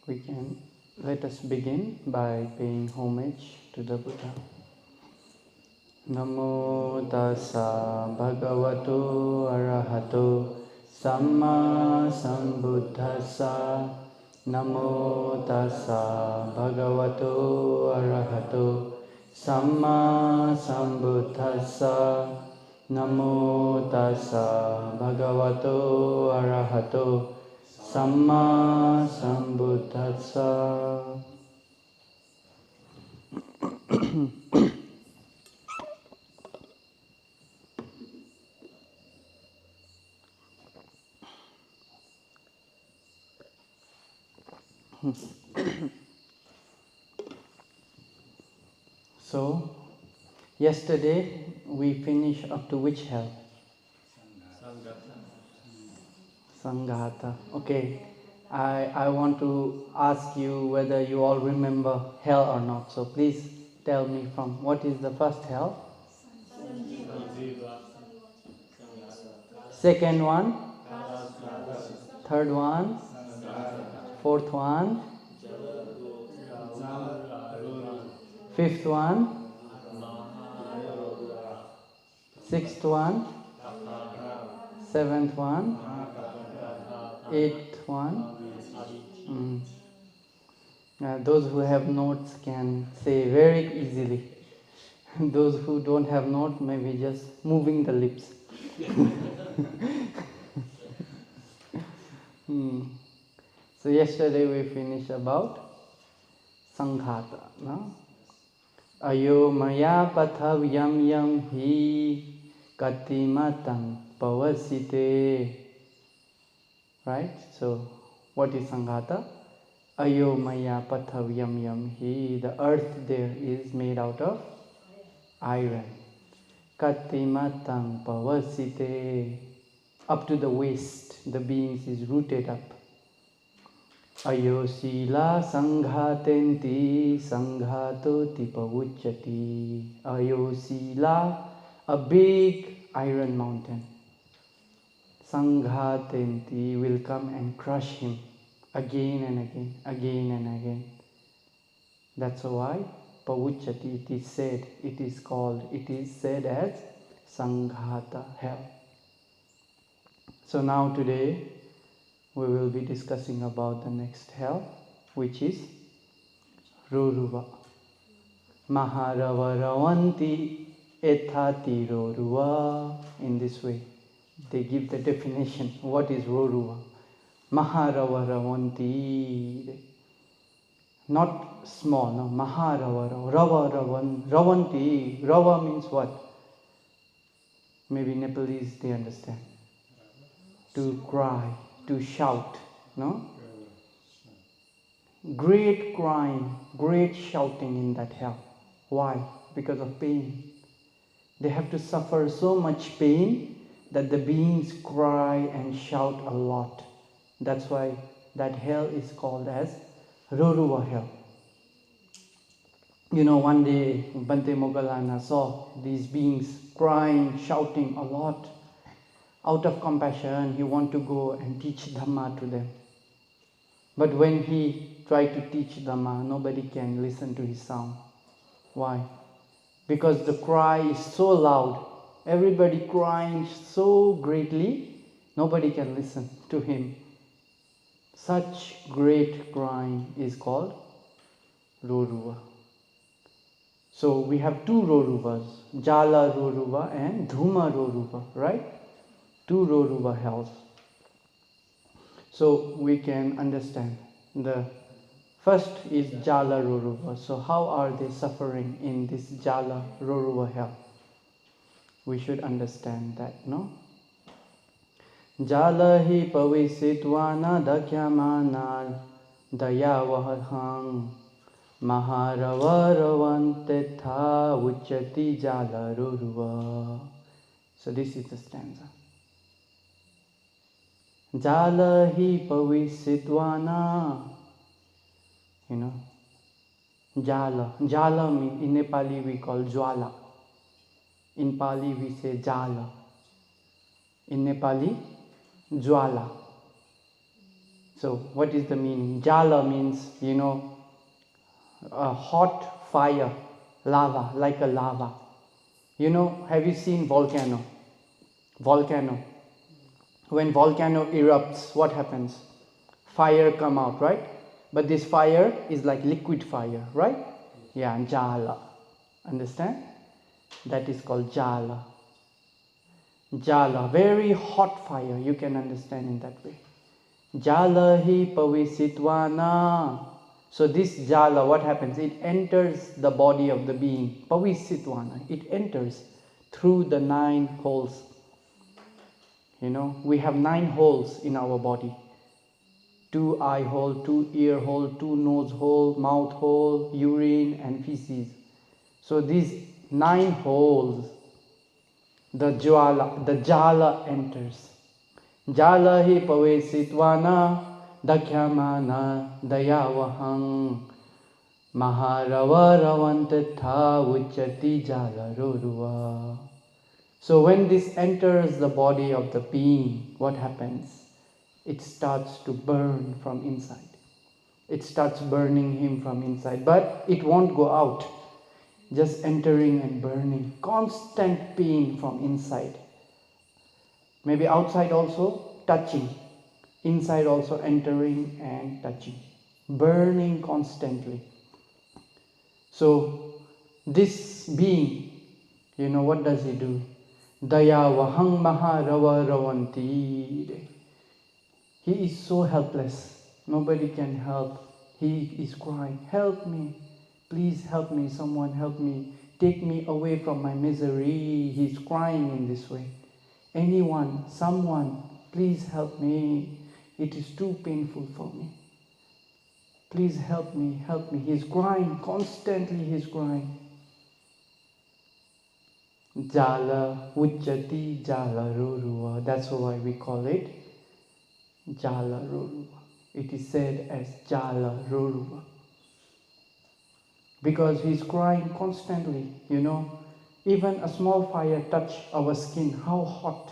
Let us begin by paying homage to the Buddha. Namo tassa bhagavato arahato samma sambuddhassa. Namo tassa bhagavato arahato samma sambuddhassa. Namo tassa bhagavato arahato Samma Sambuddhassa. So, yesterday we finished up to which hell? Sanghata. Okay. I want to ask you whether you all remember hell or not. So please tell me from what is the first hell? Second one? Third one? Fourth one? Fifth one? Sixth one? Seventh one? Eighth one? Those who have notes can say very easily. Those who don't have notes, maybe just moving the lips. So yesterday we finished about Sanghata. No? Ayo maya pathav yam yam hi katimatang pavasite. Right? So what is Sanghata? Ayo maya pathav yam yam hi. The earth there is made out of iron. Katimatang pavasite. Up to the waist, the beings is rooted up. Ayo sila sanghatenti sanghatoti pavuchati. Ayo sila, a big iron mountain. Sanghatenti will come and crush him again and again, again and again. That's why pavuchati, it is said as Sanghata, hell. So now today we will be discussing about the next hell, which is Roruva. Maharava-ravanti ethati Roruva. In this way, they give the definition. What is Roruva? Maharava-ravanti. Not small, no. Ravanti. Rava means what? Maybe Nepalese, they understand. To cry, to shout, no? Great crying, great shouting in that hell. Why? Because of pain. They have to suffer so much pain that the beings cry and shout a lot. That's why that hell is called as Roruva hell. You know, one day Bhante Moggallana saw these beings crying, shouting a lot. Out of compassion, he wanted to go and teach Dhamma to them. But when he tried to teach Dhamma, nobody can listen to his sound. Why? Because the cry is so loud, everybody crying so greatly, nobody can listen to him. Such great crying is called Roruva. So we have two Roruvas, Jala Roruva and Dhuma Roruva, right? Two Roruva hells. So we can understand. The first is Jala Roruva. So how are they suffering in this Jala Roruva hell? We should understand that, no? Jala hi pavisitwana dakhyamana dayavahang maharavaravantitha uchati Jala Roruva. So this is the stanza. Jala hi pavisitwana. You know, Jala. Jala means, in Nepali we call Jwala. In Pali we say Jala. In Nepali, Jwala. So what is the meaning? Jala means, a hot fire, lava, like a lava. Have you seen volcano? Volcano. When volcano erupts, what happens? Fire come out, right? But this fire is like liquid fire, right? Yeah, jala. Understand? That is called jala. Jala, very hot fire, you can understand in that way. Jala hi pavisitwana. So this jala, what happens? It enters the body of the being. Pavisitwana. It enters through the 9 holes. We have 9 holes in our body. 2 eye hole, 2 ear hole, 2 nose hole, mouth hole, urine and feces. So these 9 holes, the jala enters. Jala hi pavesitvana dakhyamana dayavahang maharavaravantata uchati jala ruruva. So when this enters the body of the being, what happens? It starts to burn from inside. It starts burning him from inside, but it won't go out. Just entering and burning. Constant pain from inside. Maybe outside also, touching. Inside also entering and touching. Burning constantly. So this being, what does he do? Daya vahang maharava ravanti. He is so helpless. Nobody can help. He is crying, help me. Please help me. Someone help me. Take me away from my misery. He's crying in this way. Anyone, someone, please help me. It is too painful for me. Please help me, help me. He's crying, constantly he's crying. Jala Uchati Jala Ruruva. That's why we call it Jala Ruruva. It is said as Jala Ruruva. Because he's crying constantly, Even a small fire touch our skin, how hot.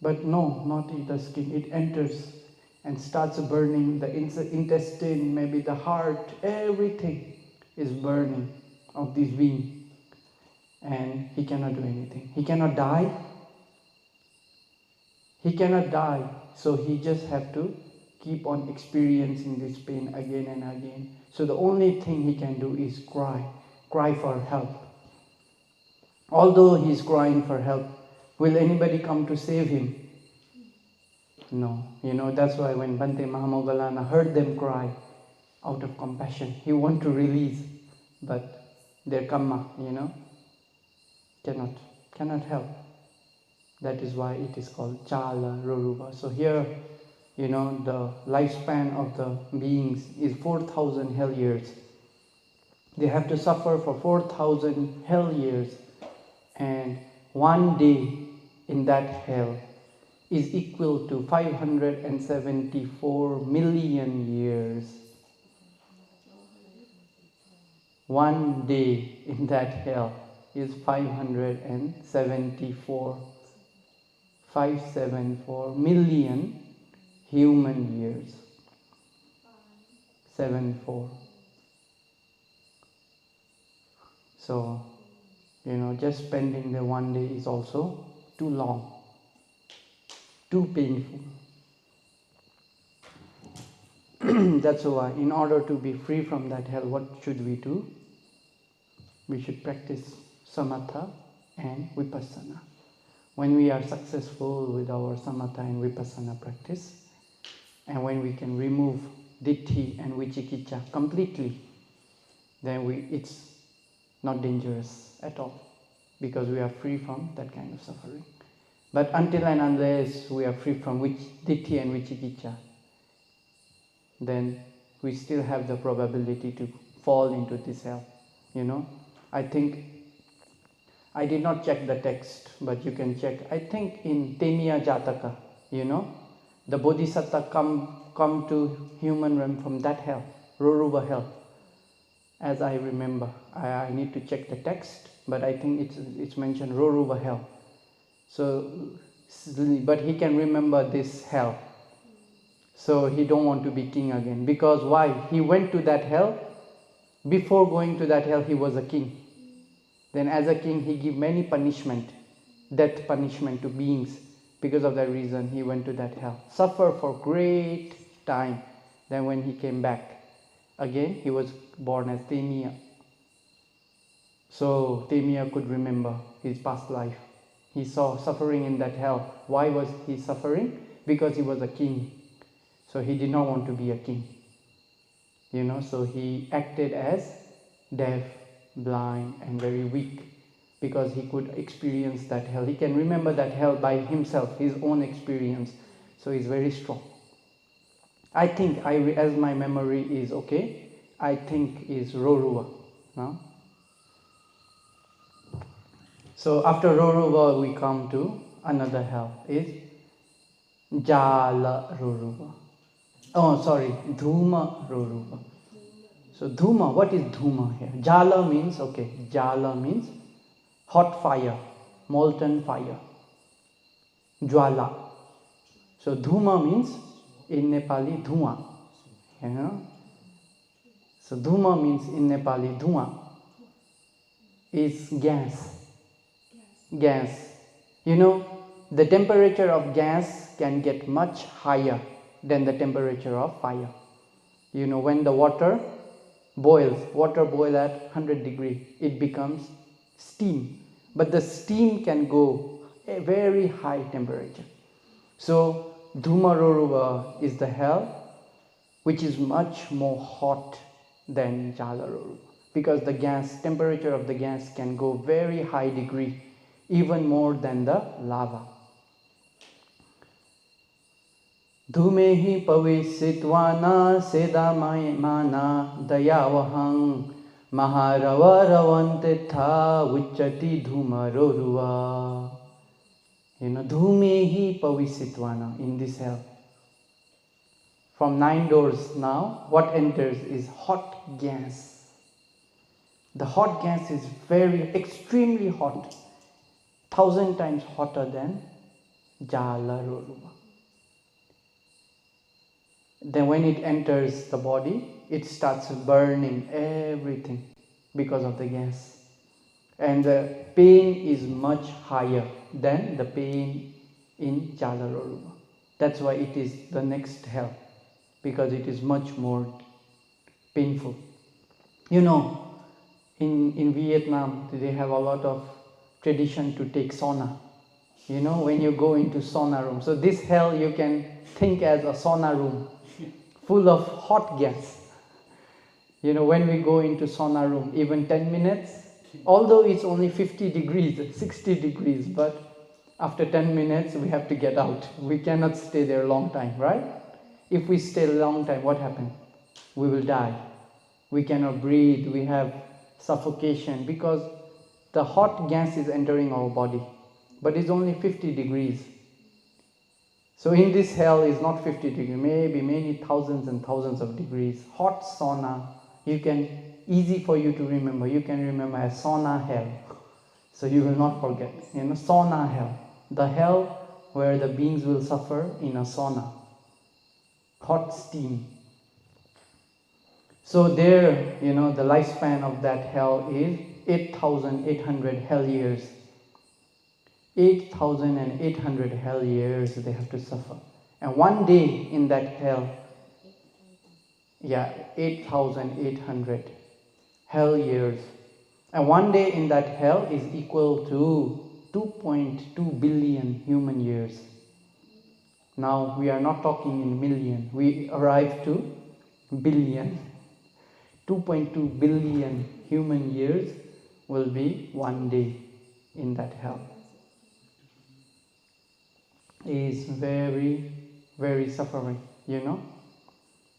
But no, not in the skin. It enters and starts burning the intestine, maybe the heart, everything is burning of this being. And he cannot do anything. He cannot die. He cannot die. So he just have to keep on experiencing this pain again and again. So the only thing he can do is cry for help. Although he is crying for help, will anybody come to save him? No. That's why when Bhante Mahamoggallana heard them cry out of compassion, he wanted to release, but their karma, cannot help. That is why it is called Jala Ruruva. So here, the lifespan of the beings is 4,000 hell years. They have to suffer for 4,000 hell years, and one day in that hell is equal to 574 million years. One day in that hell is 574 million human years. 74. So, just spending the one day is also too long, too painful. That's why, in order to be free from that hell, what should we do? We should practice samatha and vipassana. When we are successful with our samatha and vipassana practice, and when we can remove ditthi and vicikicca completely, then it's not dangerous at all, because we are free from that kind of suffering. But until and unless we are free from ditthi and vicikicca, then we still have the probability to fall into this hell. I think, I did not check the text, but you can check. I think in Temiya Jataka, the Bodhisattva come to human realm from that hell, Ruruva hell. As I remember, I need to check the text, but I think it's mentioned Ruruva hell. So, but he can remember this hell. So he don't want to be king again. Because why? He went to that hell. Before going to that hell, he was a king. Then as a king, he gave many punishment, death punishment to beings. Because of that reason, he went to that hell. Suffer for great time. Then when he came back, again, he was born as Temia. So Temia could remember his past life. He saw suffering in that hell. Why was he suffering? Because he was a king. So he did not want to be a king. So he acted as deaf, blind, and very weak, because he could experience that hell. He can remember that hell by himself, his own experience. So he's very strong. I think, as my memory is okay, I think is Roruva. No? So after Roruva, we come to another hell, is Jala Roruva. Oh, sorry, Dhuma Roruva. So Dhuma, what is Dhuma here? Jala means, Jala means hot fire, molten fire. Jwala. So Dhuma means, in Nepali, Dhuma. So Dhuma means in Nepali, Dhuma is gas. Gas. The temperature of gas can get much higher than the temperature of fire. When the water boils at 100 degrees, it becomes steam. But the steam can go a very high temperature. So Dhumaroruva is the hell which is much more hot than Jalaroruva, because the temperature of the gas can go very high degree, even more than the lava. Dhumehi pavisitwana sedamana dayavahang maharavaravantitha uchati dhumaroruva. Dhumehi pavisitwana, in this hell. From 9 doors now, what enters is hot gas. The hot gas is extremely hot, 1,000 times hotter than Jalaroruva. Then when it enters the body, it starts burning everything because of the gas. And the pain is much higher than the pain in Jalaroruva. That's why it is the next hell, because it is much more painful. In Vietnam, they have a lot of tradition to take sauna. When you go into sauna room. So this hell you can think as a sauna room, full of hot gas. When we go into sauna room, even 10 minutes, although it's only 50 degrees, 60 degrees, but after 10 minutes we have to get out. We cannot stay there a long time, right? If we stay a long time, what happens? We will die. We cannot breathe. We have suffocation because the hot gas is entering our body. But it's only 50 degrees. So in this hell is not 50 degrees, maybe many thousands and thousands of degrees. Hot sauna, easy for you to remember. You can remember as sauna hell. So you will not forget. Sauna hell. The hell where the beings will suffer in a sauna. Hot steam. So there, the lifespan of that hell is 8,800 hell years. 8,800 hell years they have to suffer. And one day in that hell, 8,800 hell years. And one day in that hell is equal to 2.2 billion human years. Now we are not talking in million, we arrive to billion. 2.2 billion human years will be one day in that hell. Is very, very suffering,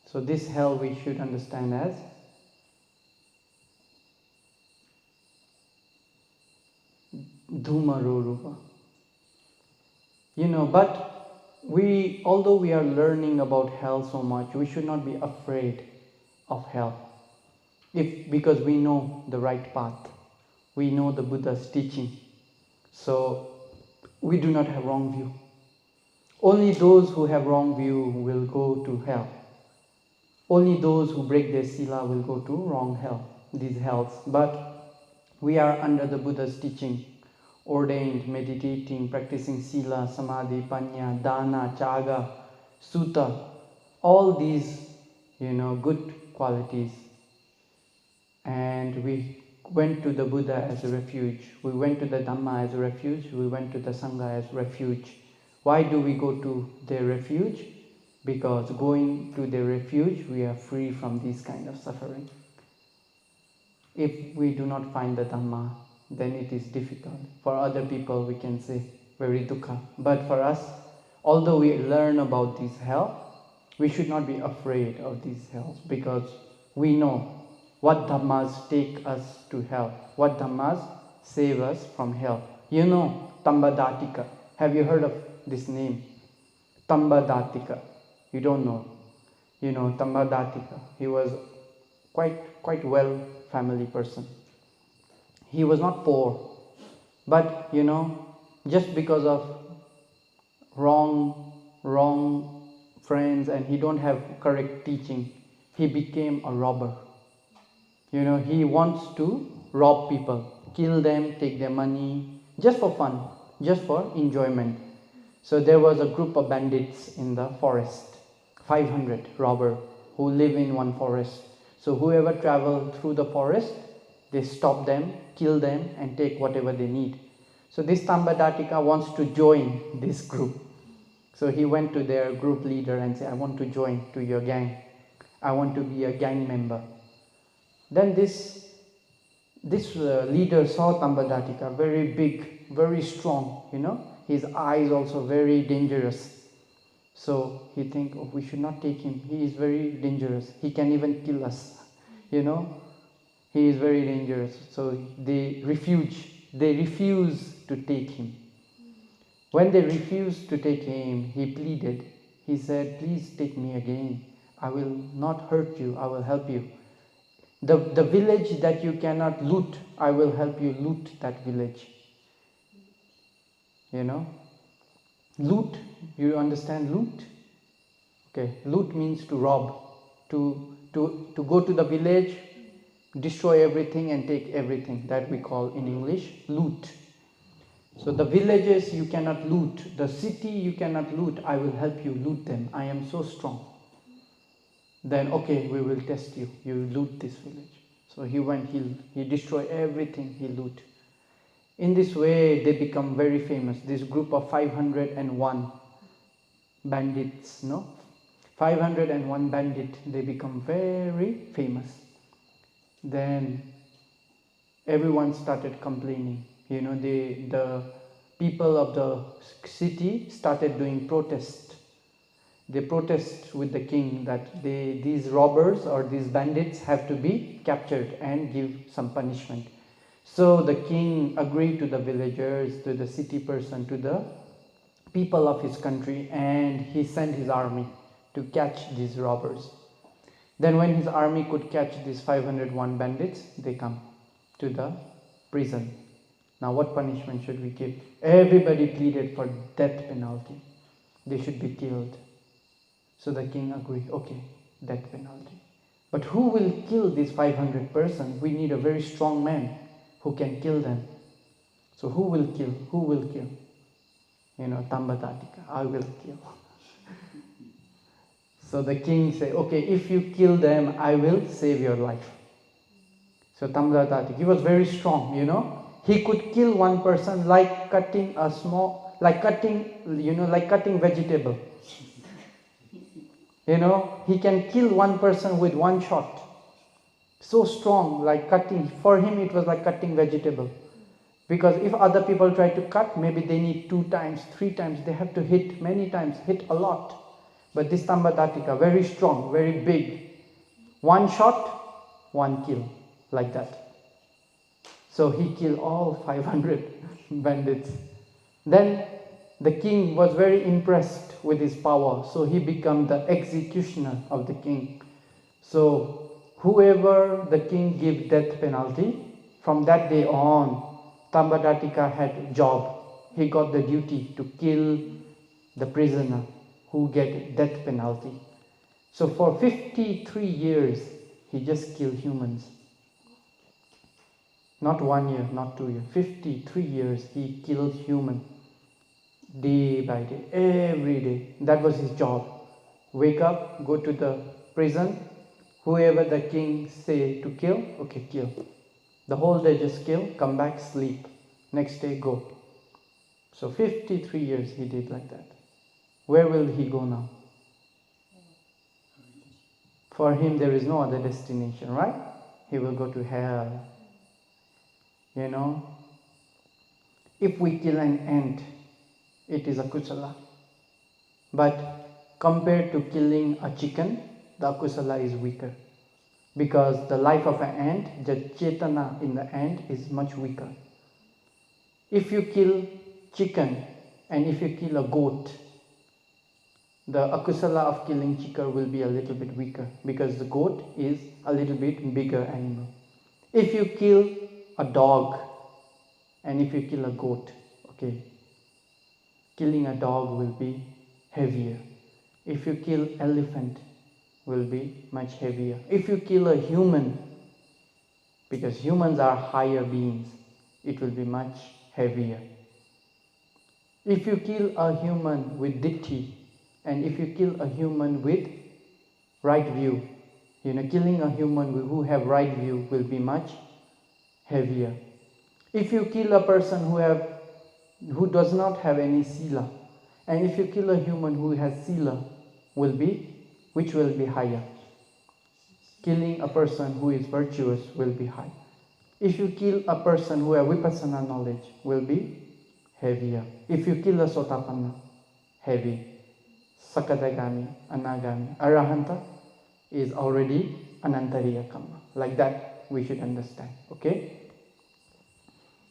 So this hell we should understand as Dhumaroruva. But although we are learning about hell so much, we should not be afraid of hell. Because we know the right path. We know the Buddha's teaching. So we do not have wrong view. Only those who have wrong view will go to hell. Only those who break their sila will go to wrong hell, these hells. But we are under the Buddha's teaching, ordained, meditating, practicing sila, samadhi, panya, dana, chaga, sutta, all these, good qualities. And we went to the Buddha as a refuge. We went to the Dhamma as a refuge. We went to the Sangha as refuge. Why do we go to their refuge? Because going to their refuge, we are free from these kind of suffering. If we do not find the Dhamma, then it is difficult. For other people, we can say very dukkha. But for us, although we learn about this hell, we should not be afraid of these hells, because we know what dhammas take us to hell, what dhammas save us from hell. You know Tambadatika. Have you heard of this name? Tambadatika. You don't know. You know Tambadatika. He was quite well family person. He was not poor, but just because of wrong friends and he don't have correct teaching, he became a robber. He wants to rob people, kill them, take their money, just for fun, just for enjoyment. So there was a group of bandits in the forest, 500 robbers who live in one forest. So whoever traveled through the forest, they stop them, kill them, and take whatever they need. So this Tambadatika wants to join this group. So he went to their group leader and said, I want to join to your gang. I want to be a gang member. Then this leader saw Tambadatika, very big, very strong, his eyes also very dangerous. So he think, we should not take him. He is very dangerous. He can even kill us, He is very dangerous. So they refuse to take him. When they refused to take him, he pleaded. He said, please take me again. I will not hurt you. I will help you. The village that you cannot loot, I will help you loot that village. Loot, you understand loot? Okay, loot means to rob, to go to the village, destroy everything and take everything. That we call in English loot. So the villages you cannot loot, the city you cannot loot, I will help you loot them. I am so strong. Then okay, we will test you. You loot this village. So he went, he destroyed everything, he loot. In this way, they become very famous. This group of 501 bandits, 501 bandits, they become very famous. Then everyone started complaining. The people of the city started doing protest. They protest with the king that these robbers or these bandits have to be captured and give some punishment. So the king agreed to the villagers, to the city person, to the people of his country, and he sent his army to catch these robbers. Then when his army could catch these 501 bandits, they come to the prison. Now what punishment should we give? Everybody pleaded for death penalty. They should be killed. So the king agreed, okay, death penalty. But who will kill these 500 persons? We need a very strong man who can kill them. So who will kill? Who will kill? Tambadatika, I will kill. So the king said, okay, if you kill them, I will save your life. So Tambadatika, he was very strong, He could kill one person like cutting cutting vegetable. He can kill one person with one shot. So strong, like cutting. For him, it was like cutting vegetable. Because if other people try to cut, maybe they need 2 times, 3 times. They have to hit many times, hit a lot. But this Tambadatika, very strong, very big. One shot, one kill, like that. So he killed all 500 bandits. Then the king was very impressed with his power, so he became the executioner of the king. So whoever the king gave death penalty, from that day on, Tambadatika had a job. He got the duty to kill the prisoner who get death penalty. So for 53 years, he just killed humans. Not 1 year, not 2 years, 53 years he killed human. Day by day, every day. That was his job. Wake up, go to the prison, whoever the king say to kill, okay, kill. The whole day just kill, come back, sleep. Next day, go. So 53 years he did like that. Where will he go now? For him, there is no other destination, right? He will go to hell. You know, if we kill an ant, it is a kusala. But compared to killing a chicken, the akusala is weaker. Because the life of an ant, the chetana in the ant is much weaker. If you kill chicken and if you kill a goat, the akusala of killing chicken will be a little bit weaker because the goat is a little bit bigger animal. If you kill a dog and if you kill a goat, okay, killing a dog will be heavier. If you kill elephant, will be much heavier. If you kill a human, because humans are higher beings, it will be much heavier. If you kill a human with ditti, and if you kill a human with right view, killing a human who have right view will be much heavier. If you kill a person who does not have any sila, and if you kill a human who has sila, which will be higher? Killing a person who is virtuous will be high. If you kill a person who has vipassana knowledge, will be heavier. If you kill a sotapanna, heavy. Sakadagami, anagami, arahanta is already anantariya karma. Like that we should understand, okay?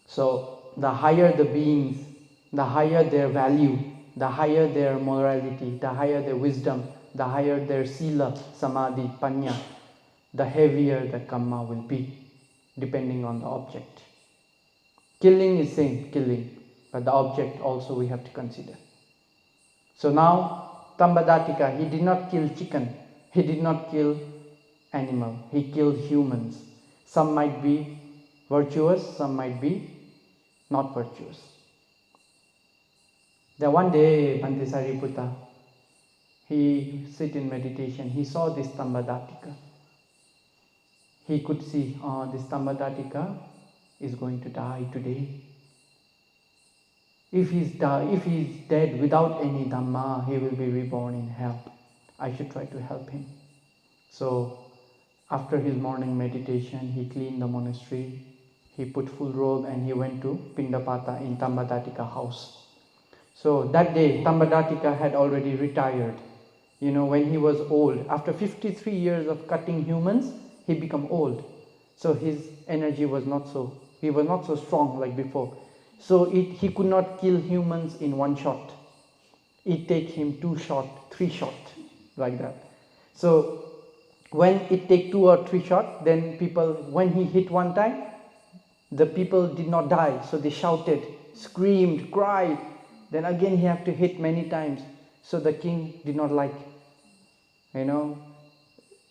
So the higher the beings, the higher their value, the higher their morality, the higher their wisdom, the higher their sila, samadhi, panya, the heavier the karma will be, depending on the object. Killing is same, killing, but the object also we have to consider. So now, Tambadatika, he did not kill chicken, he did not kill animal, he killed humans. Some might be virtuous, some might be not virtuous. Then one day, Bhante Sariputta, he sit in meditation, he saw this Tambadatika. He could see, this Tambadatika is going to die today. If he's dead without any Dhamma, he will be reborn in hell. I should try to help him. So, after his morning meditation, he cleaned the monastery, he put full robe and he went to Pindapata in Tambadatika house. So that day, Tambadatika had already retired. When he was old, after 53 years of cutting humans, he became old. So his energy was he was not so strong like before. So he could not kill humans in one shot. It take him 2 shots, 3 shots, like that. So when it take 2 or 3 shots, then when he hit one time, the people did not die. So they shouted, screamed, cried. Then again he have to hit many times. So the king did not like.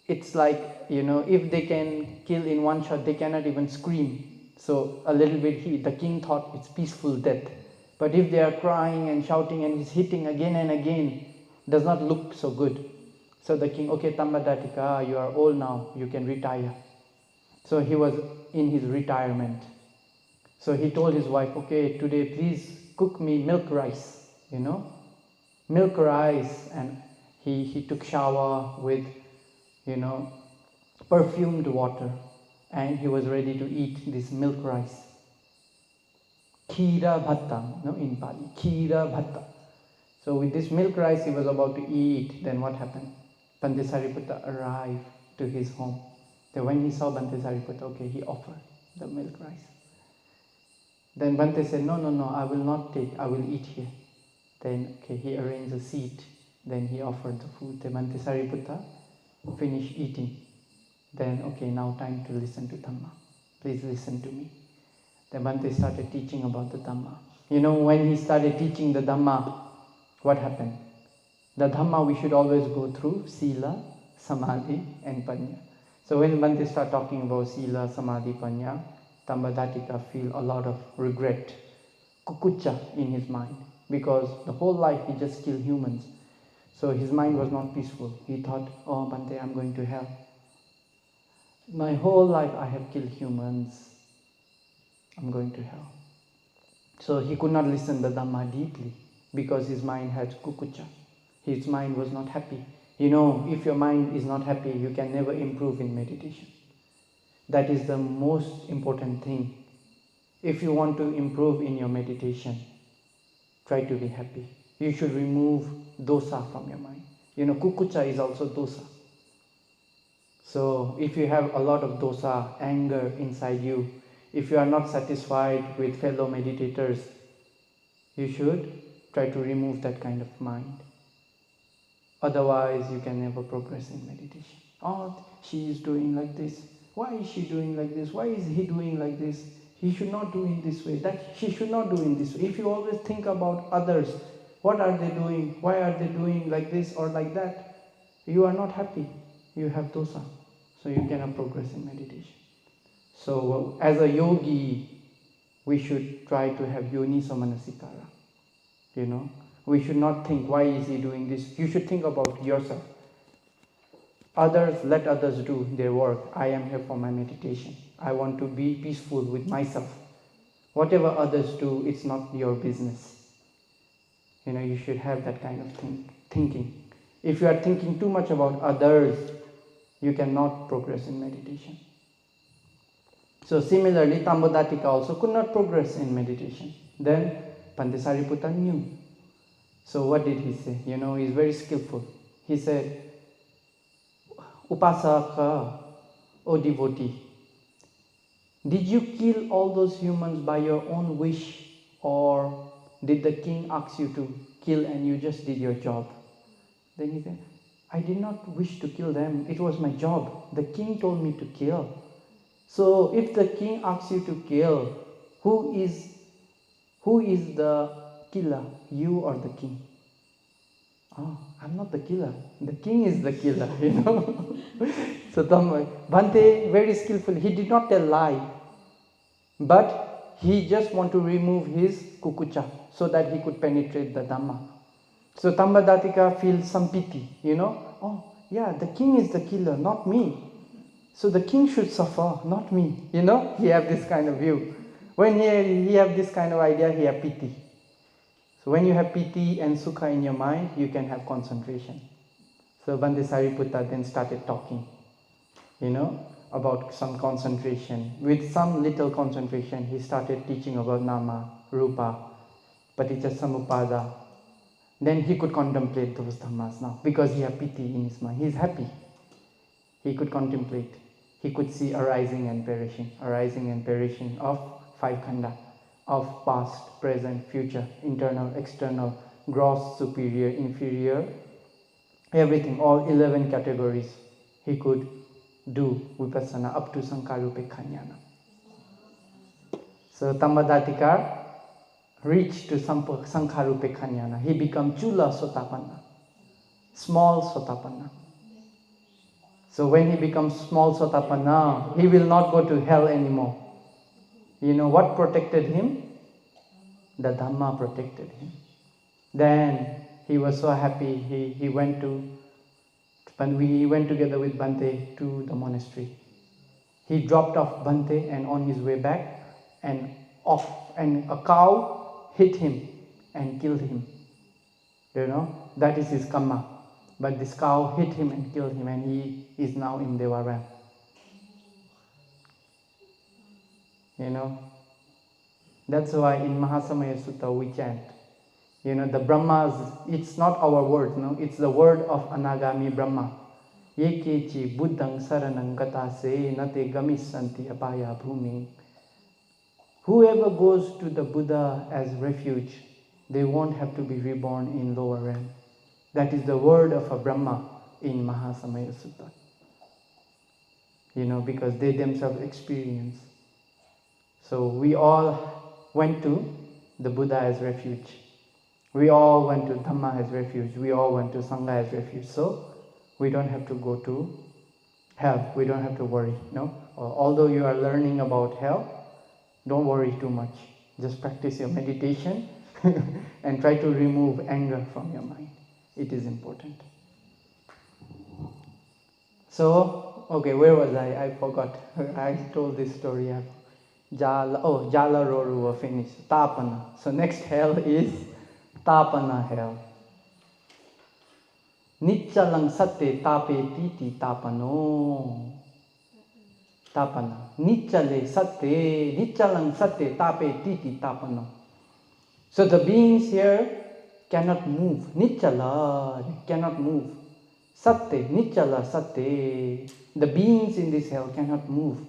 It's like, if they can kill in one shot, they cannot even scream. So a little bit, the king thought it's peaceful death. But if they are crying and shouting and he's hitting again and again, does not look so good. So the king, okay, Tambadatika, you are old now, you can retire. So he was in his retirement. So he told his wife, okay, today please cook me milk rice, milk rice. And he took shower with, perfumed water. And he was ready to eat this milk rice. Khira bhatta, in Pali, khira bhatta. So with this milk rice he was about to eat, then what happened? Bhante Sariputta arrived to his home. Then when he saw Bhante Sariputta, okay, he offered the milk rice. Then Bhante said, no, I will not take, I will eat here. Then, okay, he arranged a seat. Then he offered the food. Then Bhante Sariputta finished eating. Then, okay, now time to listen to Dhamma. Please listen to me. Then Bhante started teaching about the Dhamma. When he started teaching the Dhamma, what happened? The Dhamma we should always go through Sila, Samadhi and Panya. So when Bhante start talking about Sila, Samadhi, Panya, Tambadatika feel a lot of regret, kukucha in his mind, because the whole life he just killed humans. So his mind was not peaceful. He thought, oh Bhante, I'm going to hell. My whole life I have killed humans. I'm going to hell. So he could not listen the Dhamma deeply because his mind had kukucha. His mind was not happy. You know, if your mind is not happy, you can never improve in meditation. That is the most important thing. If you want to improve in your meditation, try to be happy. You should remove dosa from your mind. You know, kukucha is also dosa. So if you have a lot of dosa, anger inside you, if you are not satisfied with fellow meditators, you should try to remove that kind of mind. Otherwise, you can never progress in meditation. Oh, she is doing like this. Why is she doing like this? Why is he doing like this? He should not do in this way. That she should not do in this way. If you always think about others, what are they doing? Why are they doing like this or like that? You are not happy. You have dosa. So you cannot progress in meditation. So as a yogi, we should try to have yoniso manasikara. You know, we should not think, why is he doing this? You should think about yourself. Others, let others do their work. I am here for my meditation. I want to be peaceful with myself. Whatever others do, it's not your business. You know, you should have that kind of thinking. If you are thinking too much about others, you cannot progress in meditation. So similarly, Tambadatika also could not progress in meditation. Then Bhante Sariputta knew. So what did he say? You know, he's very skillful. He said, Upasaka, O devotee, did you kill all those humans by your own wish, or did the king ask you to kill and you just did your job? Then he said, I did not wish to kill them. It was my job. The king told me to kill. So if the king asks you to kill, who is the killer, you or the king? Oh, I'm not the killer. The king is the killer, you know. So Bhante, very skillful. He did not tell lie, but he just want to remove his kukucha so that he could penetrate the Dhamma. So Tambadatika feels some pity, you know. Oh, yeah, the king is the killer, not me. So the king should suffer, not me. You know, he have this kind of view. When he have this kind of idea, he have pity. So when you have pity and sukha in your mind, you can have concentration. So Bhante Sariputta then started talking, you know, about some concentration. With some little concentration, he started teaching about nama, rupa, paticca samuppada. Then he could contemplate those dhammas now, because he had pity in his mind. He is happy. He could contemplate. He could see arising and perishing of five khanda, of past, present, future, internal, external, gross, superior, inferior, everything, all 11 categories. He could do vipassana up to sankharupekkha jnana. So Tambadatika reached to sankharupekkha jnana. He became chula sotapanna, small sotapanna. So when he becomes small sotapanna, he will not go to hell anymore. You know what protected him? The Dhamma protected him. Then he was so happy. He went together with Bhante to the monastery. He dropped off Bhante, and on his way back, and a cow hit him and killed him. You know, that is his karma. But this cow hit him and killed him, and he is now in Deva realm. You know, that's why in Mahasamaya Sutta we chant. You know, the Brahmas, it's not our word, no, it's the word of Anagami Brahma. Yekechi buddhang saranang gatase nate gamissanti apaya bhumi. Whoever goes to the Buddha as refuge, they won't have to be reborn in lower realm. That is the word of a Brahma in Mahasamaya Sutta. You know, because they themselves experience. So we all went to the Buddha as refuge. We all went to Dhamma as refuge. We all went to Sangha as refuge. So we don't have to go to hell. We don't have to worry. No. Although you are learning about hell, don't worry too much. Just practice your meditation and try to remove anger from your mind. It is important. So, okay, where was I? I forgot. I told this story. Jala Roru were finished. Tapana. So next hell is Tapana hell. Nichalang sate tape titi tapano. Tapana. Nichalang sate tape titi tapano. So the beings here cannot move. Nichala, cannot move. Sate, nichala sate. The beings in this hell cannot move.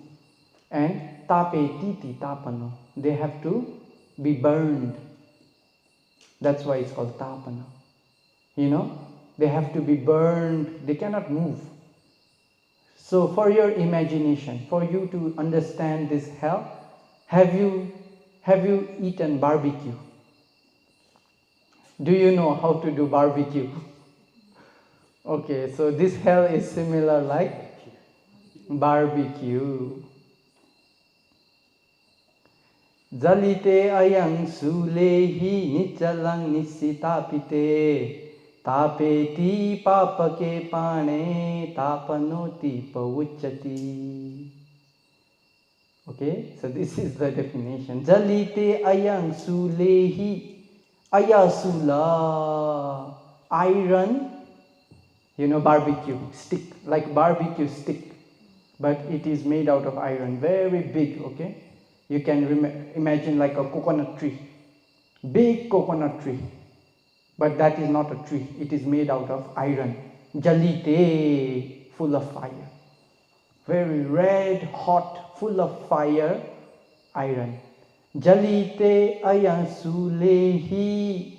And tape titi tapano. They have to be burned. That's why it's called tapana. You know? They have to be burned. They cannot move. So for your imagination, for you to understand this hell, have you eaten barbecue? Do you know how to do barbecue? Okay, so this hell is similar like barbecue. Jalite ayang sulehi nichalang nisitapite. Tapeti papake pane tapanoti pauchati. Okay, so this is the definition. Jalite ayang sulehi. Ayasula. Iron, barbecue stick, like barbecue stick, but it is made out of iron, very big, okay? You can imagine like a coconut tree, big coconut tree. But that is not a tree. It is made out of iron. Jalite, full of fire. Very red, hot, full of fire, iron. Jalite ayansulehi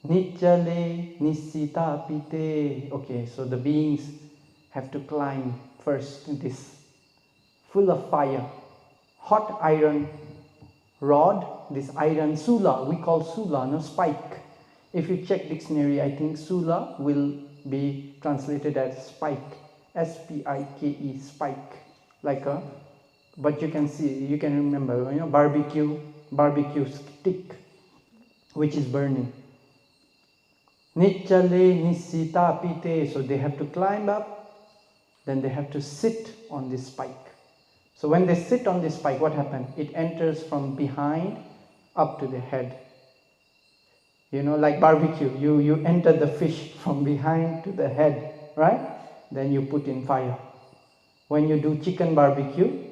nichale nisitapite. Okay, so the beings have to climb first this full of fire, hot iron rod, this iron sula. We call sula, no, spike. If you check dictionary, I think sula will be translated as spike, S-P-I-K-E, spike, but you can remember, barbecue stick, which is burning. Nichale nisita pite, so they have to climb up, then they have to sit on this spike. So when they sit on this spike, what happens? It enters from behind up to the head. Like barbecue, you enter the fish from behind to the head, right? Then you put in fire. When you do chicken barbecue,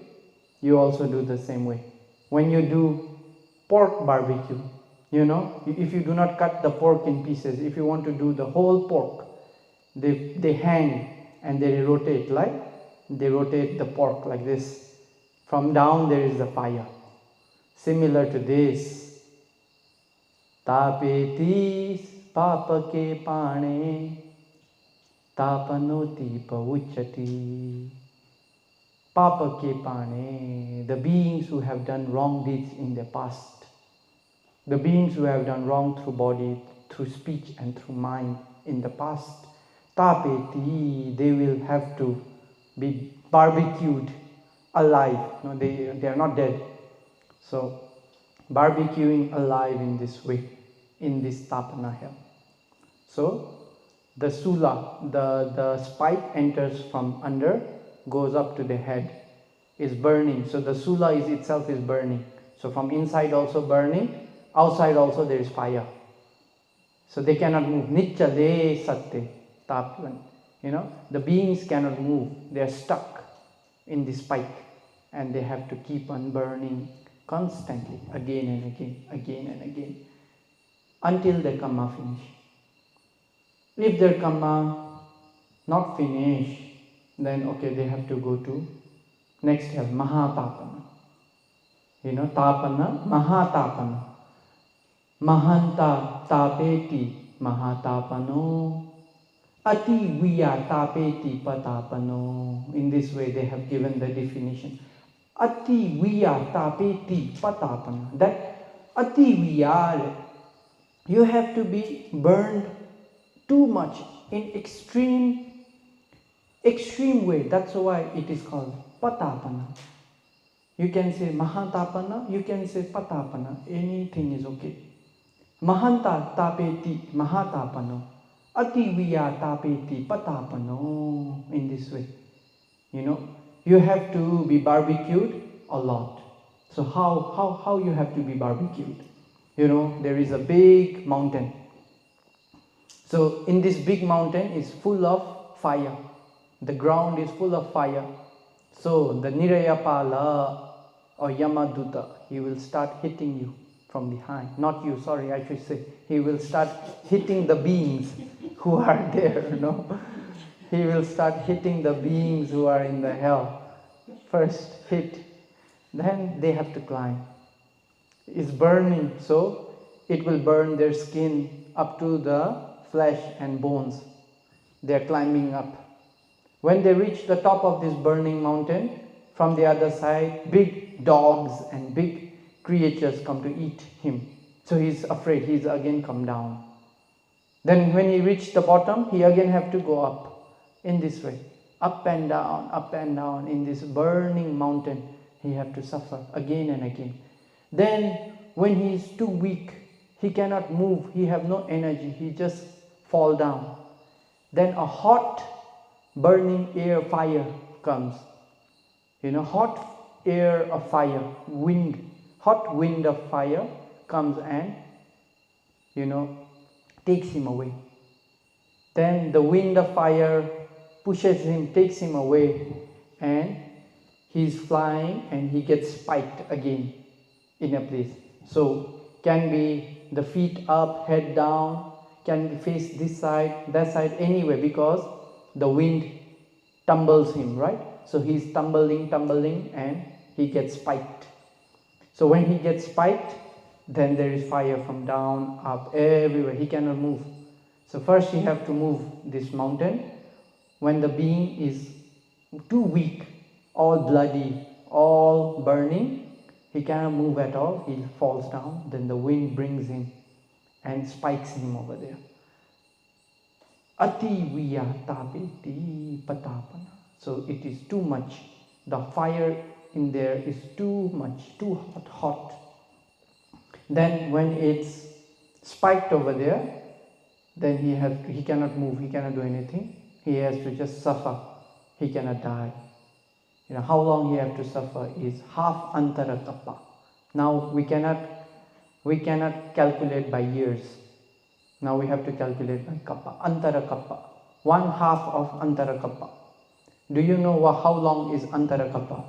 you also do the same way. When you do pork barbecue, if you do not cut the pork in pieces, if you want to do the whole pork, they hang and they rotate the pork like this. From down there is the fire. Similar to this. Tapetis papake pane tapanoti pauchati. Papake pane, the beings who have done wrong deeds in the past. The beings who have done wrong through body, through speech and through mind in the past. Tapeti, they will have to be barbecued alive. No, they are not dead. So barbecuing alive in this way, in this tapana hell. So the sula, the spike enters from under, goes up to the head, is burning. So the sula itself is burning. So from inside also burning, outside also there is fire. So they cannot move. Nichale satte tapan. The beings cannot move. They are stuck in this spike and they have to keep on burning constantly, again and again, until their karma finish. If their karma not finish, then they have to go to next hell, Mahatapana. Tapana, Mahatapana. Mahanta tapeti Mahatapano. Ati viya tapeti patapano. In this way they have given the definition. Ati viya tapeti patapana. That ati viya, You have to be burned too much in extreme way. That's why it is called patapana. You can say mahatapana, you can say patapana, anything is okay. Mahanta tapeti mahatapano, ativiya tapeti patapano, in this way. You have to be barbecued a lot. So how you have to be barbecued? There is a big mountain. So in this big mountain is full of fire. The ground is full of fire. So the Nirayapala or Yamaduta, he will start hitting you from behind. Not you, sorry, I should say. He will start hitting the beings who are there, He will start hitting the beings who are in the hell. First hit, then they have to climb. It's burning, so it will burn their skin up to the flesh and bones. They're climbing up. When they reach the top of this burning mountain, from the other side, big dogs and big creatures come to eat him. So he's afraid, he's again come down. Then when he reached the bottom, he again have to go up. In this way, up and down, in this burning mountain, he have to suffer again and again. Then when he is too weak, he cannot move, he have no energy, he just fall down. Then a hot burning air fire comes. Hot air of fire, hot wind of fire comes and, takes him away. Then the wind of fire pushes him, takes him away, and he's flying and he gets spiked again in a place. So can be the feet up, head down, can be face this side, that side, anywhere, because the wind tumbles him, right? So he's tumbling and he gets spiked. So when he gets spiked, then there is fire from down, up, everywhere. He cannot move. So first he have to move this mountain. When the being is too weak, all bloody, all burning, he cannot move at all, he falls down, then the wind brings him and spikes him over there. Ati viya tapeti patapana. So it is too much. The fire in there is too much, too hot. Then when it's spiked over there, then he cannot move, he cannot do anything. He has to just suffer. He cannot die. How long he has to suffer is half antara kappa. Now we cannot calculate by years. Now we have to calculate by kappa. Antara kappa. 1/2 of antara kappa. Do you know how long is antara kappa?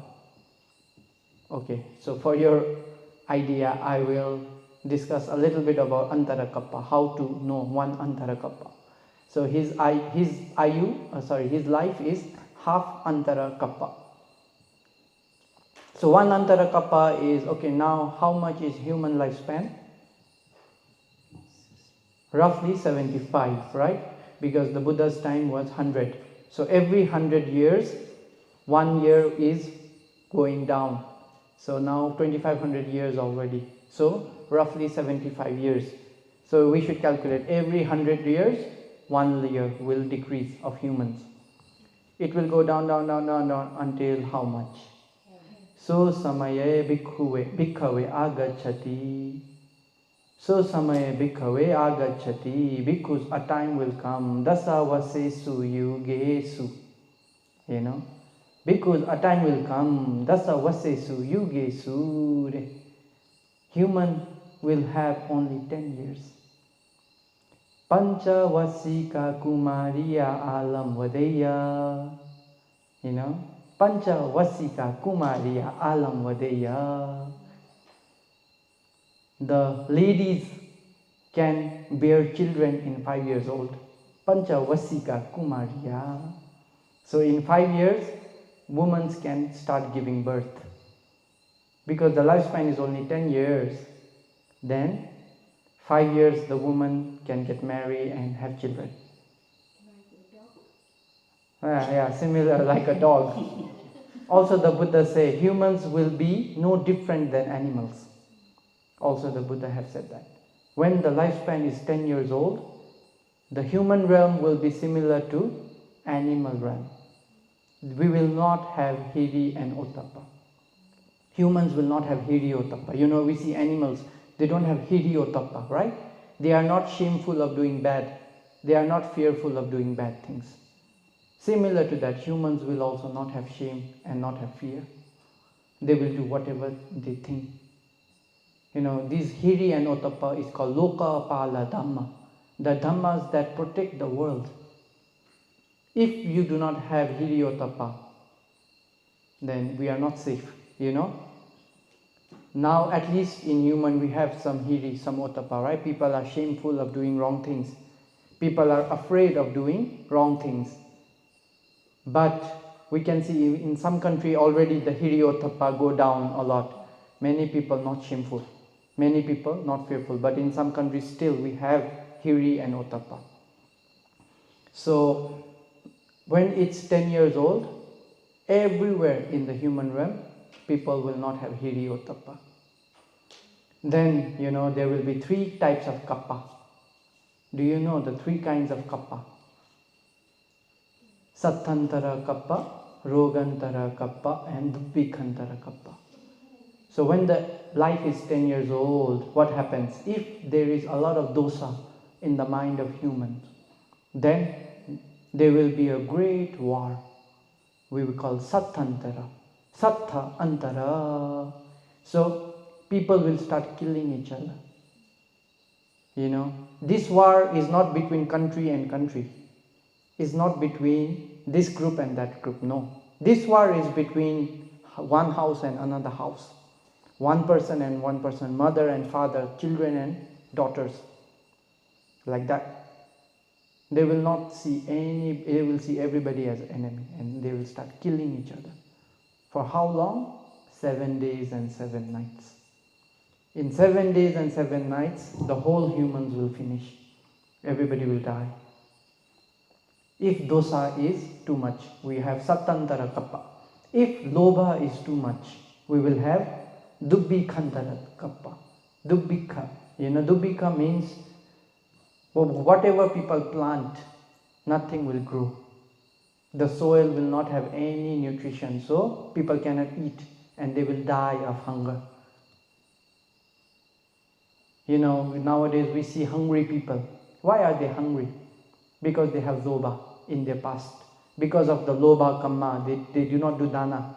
Okay, so for your idea, I will discuss a little bit about antara kappa. How to know 1 antara kappa. So his life is half antara kappa. So 1 antara kappa is, okay, now how much is human lifespan? Roughly 75, right? Because the Buddha's time was 100. So every 100 years, 1 year is going down. So now 2500 years already. So roughly 75 years. So we should calculate every 100 years, 1 year will decrease of humans. It will go down until how much? So samaye bhikkhave agacchati. So samaye bhikkhave agacchati. Because a time will come. Dasa vasesu yugesu. Because a time will come. Dasa vasesu yugesu. Human will have only 10 years. Pancha vasika kumariya alam vadeya. Pancha vasika kumariya alam vadeya. The ladies can bear children in 5 years old. Pancha vasika kumariya. So in 5 years, women can start giving birth. Because the lifespan is only 10 years. Then 5 years the woman can get married and have children. Similar like a dog. Also the Buddha say humans will be no different than animals. Also the Buddha have said that. When the lifespan is 10 years old, the human realm will be similar to animal realm. We will not have hiri and ottappa. Humans will not have hiri ottappa. You know, we see animals, they don't have hiri ottappa, right? They are not shameful of doing bad. They are not fearful of doing bad things. Similar to that, humans will also not have shame and not have fear. They will do whatever they think. You know, this hiri and ottappa is called loka pala dhamma. The dhammas that protect the world. If you do not have hiri ottappa, then we are not safe, you know. Now at least in human we have some hiri, some ottappa, right? People are shameful of doing wrong things. People are afraid of doing wrong things. But we can see in some country already the hiri ottappa go down a lot. Many people not shameful. Many people not fearful. But in some countries still we have hiri and ottappa. So when it's 10 years old, everywhere in the human realm, people will not have hiri ottappa. Then, you know, there will be 3 types of kappa. Do you know the 3 kinds of kappa? Sattantara kappa, rogantara kappa, and dubbikantara kappa. So when the life is 10 years old, what happens? If there is a lot of dosa in the mind of humans, then there will be a great war. We will call sattantara. Sattha antara. So people will start killing each other. You know, this war is not between country and country. It's not between this group and that group. No. This war is between one house and another house. One person and one person. Mother and father, children and daughters. Like that. They will not see they will see everybody as enemy and they will start killing each other. For how long? 7 days and 7 nights. In 7 days and 7 nights, the whole humans will finish. Everybody will die. If dosa is too much, we have sattantara kappa. If lobha is too much, we will have dubbikantara kappa. Dubbika. You know, dubbika means whatever people plant, nothing will grow. The soil will not have any nutrition, so people cannot eat and they will die of hunger. You know, nowadays we see hungry people. Why are they hungry? Because they have lobha in their past. Because of the lobha kamma, they do not do dana.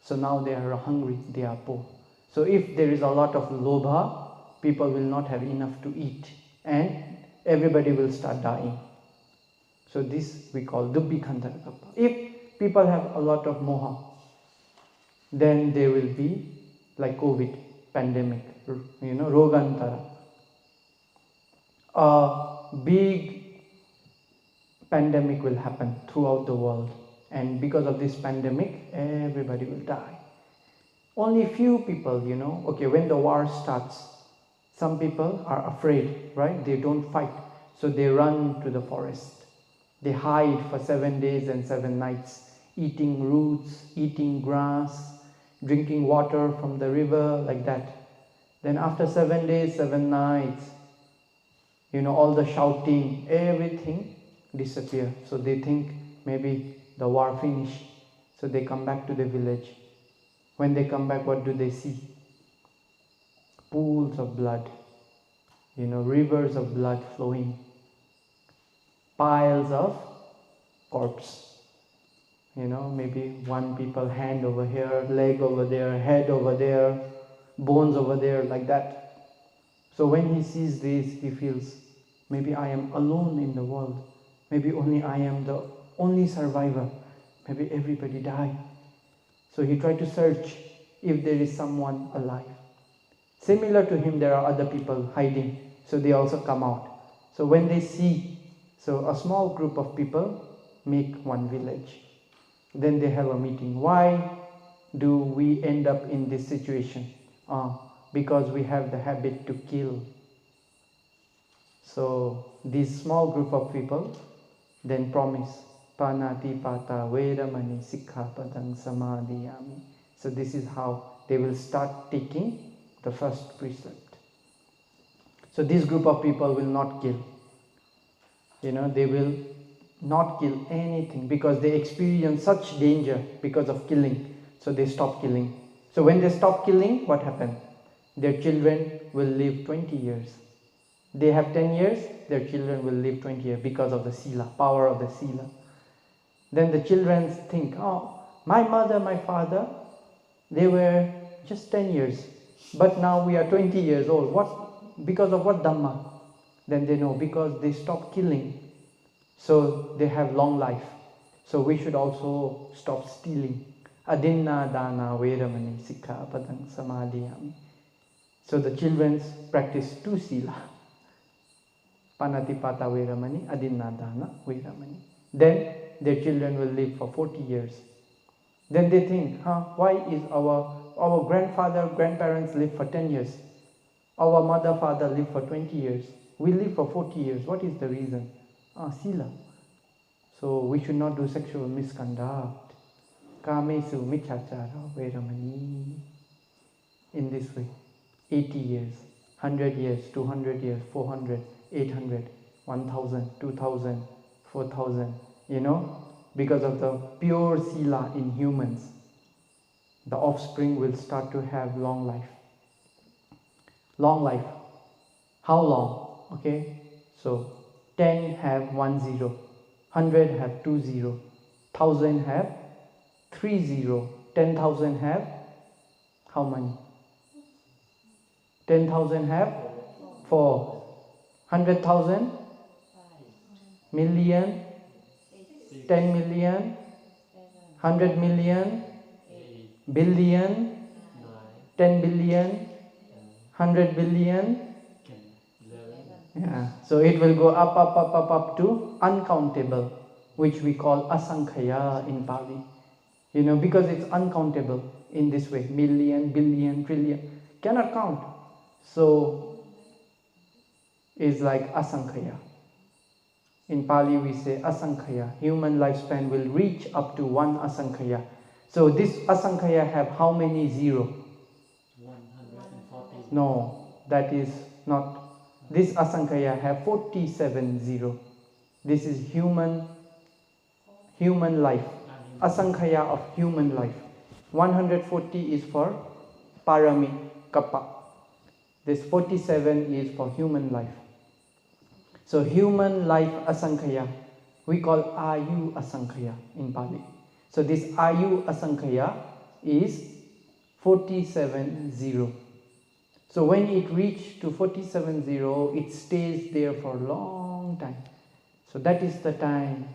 So now they are hungry, they are poor. So if there is a lot of lobha, people will not have enough to eat. And everybody will start dying. So this we call dubbikantara kappa. If people have a lot of moha, then there will be like COVID, pandemic, you know, rogantara. A big pandemic will happen throughout the world. And because of this pandemic, everybody will die. Only few people, you know, okay, when the war starts, some people are afraid, right? They don't fight. So they run to the forest. They hide for 7 days and 7 nights, eating roots, eating grass, drinking water from the river, like that. Then after 7 days, 7 nights, you know, all the shouting, everything disappear. So they think maybe the war finished. So they come back to the village. When they come back, what do they see? Pools of blood, you know, rivers of blood flowing, piles of corpse, you know, maybe one people hand over here, leg over there, head over there, bones over there, like that. So when he sees this, he feels, maybe I am alone in the world, maybe only I am the only survivor, maybe everybody died. So he tried to search if there is someone alive. Similar to him, there are other people hiding, so they also come out. So when they see, so a small group of people make one village. Then they have a meeting. Why do we end up in this situation? Because we have the habit to kill. So this small group of people then promise, Panati pata vedamani sikkhapadang samadhiyami. So this is how they will start taking the first precept. So this group of people will not kill. They will not kill anything because they experience such danger because of killing. So they stop killing. So when they stop killing, what happened? Their children will live 20 years. They have 10 years, their children will live 20 years because of the sila, power of the sila. Then the children think, oh, my mother, my father, they were just 10 years. But now we are 20 years old. What? Because of what Dhamma? Then they know, because they stop killing. So they have long life. So we should also stop stealing. Adinna dana veramani sikha padang samadhiyami. So the children practice two sila. Panatipata veramani, adinna dana veramani. Then their children will live for 40 years. Then they think, why is our grandfather, grandparents live for 10 years? Our mother, father live for 20 years. We live for 40 years. What is the reason? Sila. So we should not do sexual misconduct. Kamesu michachara veramani. In this way. 80 years, 100 years, 200 years, 400, 800, 1000, 2000, 4000. Because of the pure sila in humans, the offspring will start to have long life. Long life. How long? Okay, so 10 have 1 0, 100 have 2 0, 1000 have 3 0, 10,000 have how many? 10,000 have 4, 100,000 million, 10 million, 100 million, billion, 10 billion, 100 billion. Yeah, so it will go up to uncountable, which we call asankhaya in Pali. Because it's uncountable in this way, million, billion, trillion, cannot count. So it's like asankhaya. In Pali we say asankhaya. Human lifespan will reach up to 1 asankhaya. So this asankhaya have how many zero? 140. No, that is not. This asankhaya have 47 zero. This is human life. Asankhaya of human life. 140 is for parami kappa. This 47 is for human life. So human life asankhaya, we call ayu asankhaya in Pali. So this ayu asankhaya is 47 zero. So when it reaches to 47 zero, it stays there for a long time. So that is the time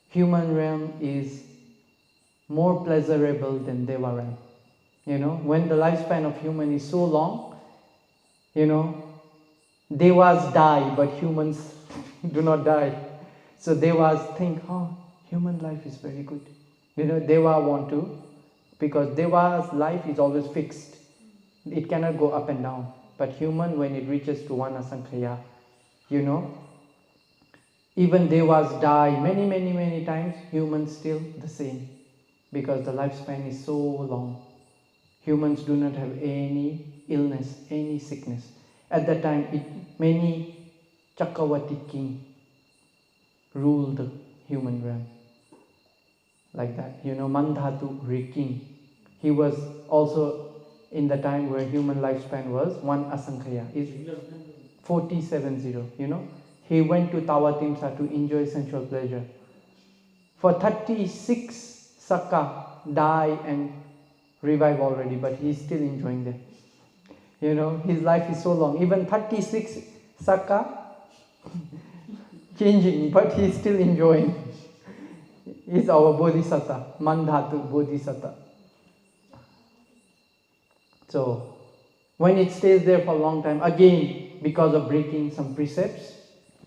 human realm is more pleasurable than Deva realm. When the lifespan of human is so long, Devas die, but humans do not die. So Devas think, human life is very good. Deva want to, because Deva's life is always fixed. It cannot go up and down. But human, when it reaches to 1 asankhaya, even Devas die many times, humans still the same. Because the lifespan is so long. Humans do not have any illness, any sickness. At that time, many Chakravati king ruled the human realm. Like that. Mandhatu king. He was also in the time where human lifespan was 1 asankhaya. Is 47-0. He went to Tawatimsa to enjoy sensual pleasure. For 36 Saka die and revive already, but he is still enjoying them. His life is so long. Even 36 Saka changing, but he is still enjoying. He's our Bodhisattva, Mandhatu Bodhisattva. So, when it stays there for a long time, again, because of breaking some precepts,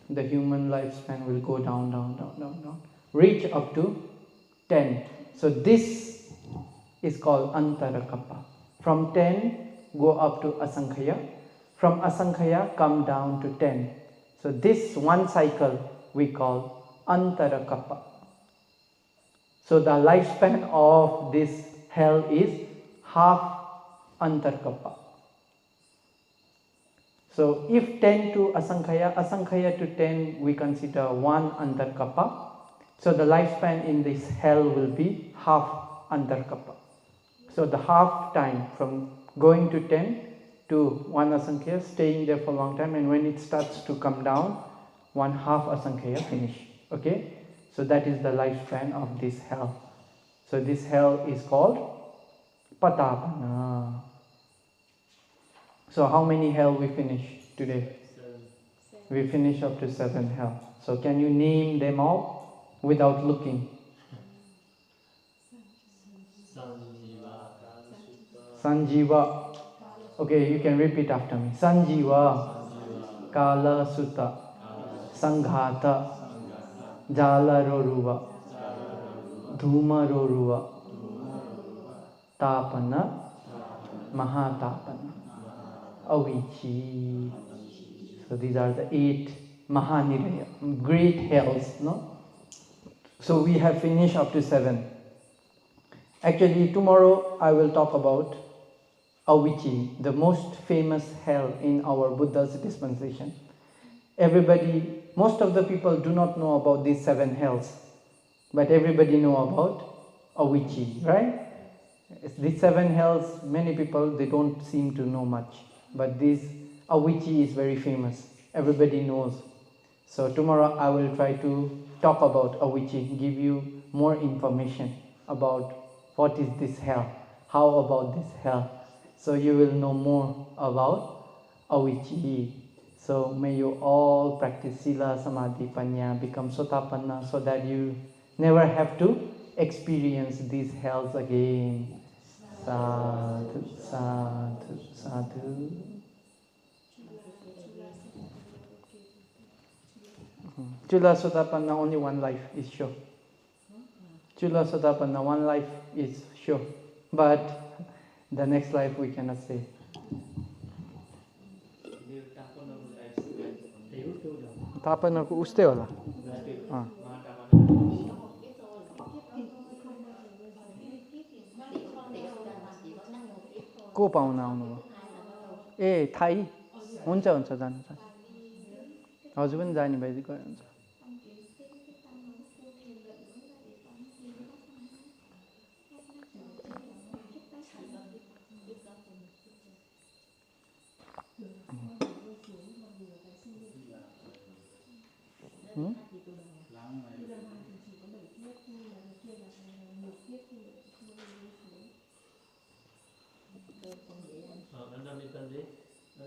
the human lifespan will go down, reach up to 10. So this is called Antarakappa. From 10, go up to Asankhaya. From Asankhaya, come down to 10. So this one cycle we call Antarakappa. So the lifespan of this hell is half Antarkappa. So if 10 to asankhaya to 10 we consider 1 antarkapa. So the lifespan in this hell will be half antarkapa. So the half time from going to 10 to 1 asankhya, staying there for a long time, and when it starts to come down, 1/2 asankhya finish. Okay? So that is the lifespan of this hell. So this hell is called Patapana. So how many hell we finish today? We finish up to 7 hell. So can you name them all without looking? Sanjiva. Okay, you can repeat after me. Sanjiva, Kala Sutta, Sanghata, Jala Roruva, Dhuma Roruva, Tapana, Mahatapana, Avichi. So these are the 8 Mahaniraya, great hells, no? So we have finished up to 7. Actually, tomorrow I will talk about Avichi, the most famous hell in our Buddha's dispensation. Everybody, most of the people do not know about these 7 hells, but everybody know about Avichi, right? These 7 hells, many people, they don't seem to know much, but this Avichi is very famous. Everybody knows. So tomorrow I will try to talk about Avichi, give you more information about what is this hell, how about this hell. So you will know more about Avichi. So may you all practice Sila, Samadhi, Panya, become Sotapanna, so that you never have to experience these hells again. Sadhu, sadhu, sadhu. Chula Sotapanna, only one life is sure. Chula Sotapanna, one life is sure. But the next life we cannot say. Tapana ko uste होला. को पाहुना आउनुभयो? ए Thai हुन्छ हुन्छ जानु छ हजुर पनि जाने भए गयो हुन्छ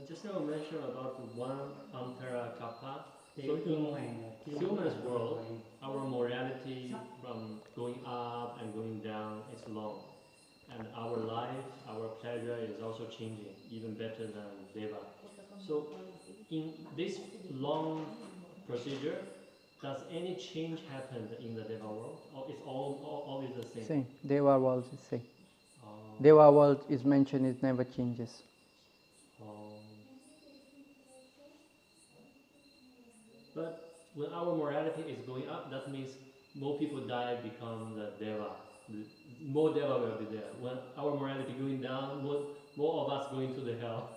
Just now mention about one Antara Kappa. So in human world, our morality from going up and going down is long. And our life, our pleasure is also changing, even better than Deva. So in this long procedure, does any change happen in the Deva world? Or it's always the same? Same. Deva world is same. Deva world is mentioned, it never changes. But when our morality is going up, that means more people die, become the Deva. More Deva will be there. When our morality going down, more of us going to the hell.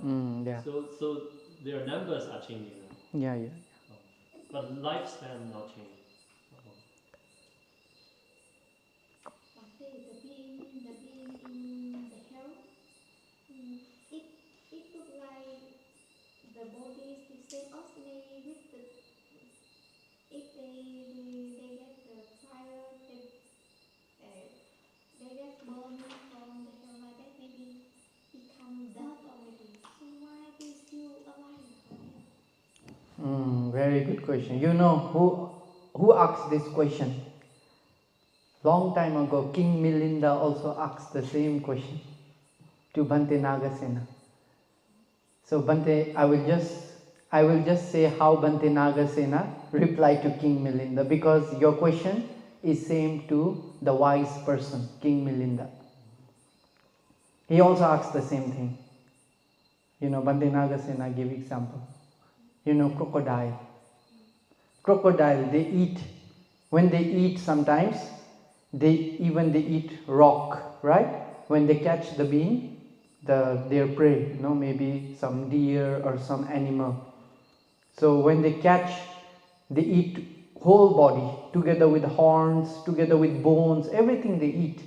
Yeah. So their numbers are changing. Yeah. But lifespan not changing. The being in the hell, it look like the body is the same as maybe with the, if they get the fire, they get burned from the hell like that, maybe become dead already. So why they still alive? Very good question. You know who asked this question? Long time ago, King Milinda also asked the same question to Bhante Nagasena. So Bhante, I will just say how Bhante Nagasena replied to King Milinda, because your question is same to the wise person, King Milinda. He also asked the same thing. You know, Bhante Nagasena give example. You know, crocodile. Crocodile, they eat. When they eat sometimes, they eat rock, right? When they catch the being, their prey, maybe some deer or some animal. So when they catch, they eat whole body, together with horns, together with bones, everything they eat.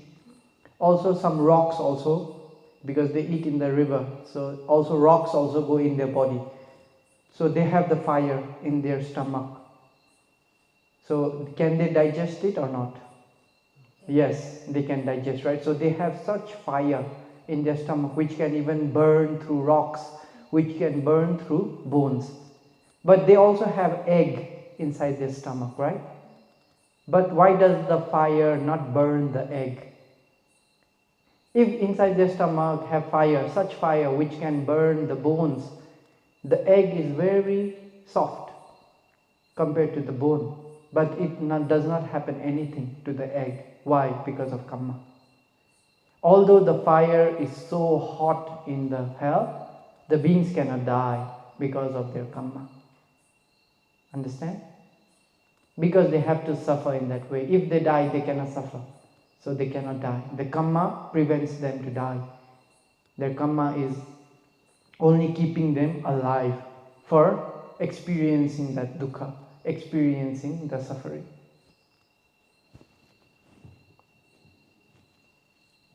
Also some rocks also, because they eat in the river. So also rocks also go in their body. So they have the fire in their stomach. So can they digest it or not? Yes, they can digest, right? So they have such fire in their stomach which can even burn through rocks, which can burn through bones. But they also have egg inside their stomach, right? But why does the fire not burn the egg? If inside their stomach have fire, such fire which can burn the bones, the egg is very soft compared to the bone. But it does not happen anything to the egg. Why? Because of karma. Although the fire is so hot in the hell, the beings cannot die because of their karma. Understand? Because they have to suffer in that way. If they die, they cannot suffer. So they cannot die. The karma prevents them to die. Their karma is only keeping them alive for experiencing that dukkha, experiencing the suffering.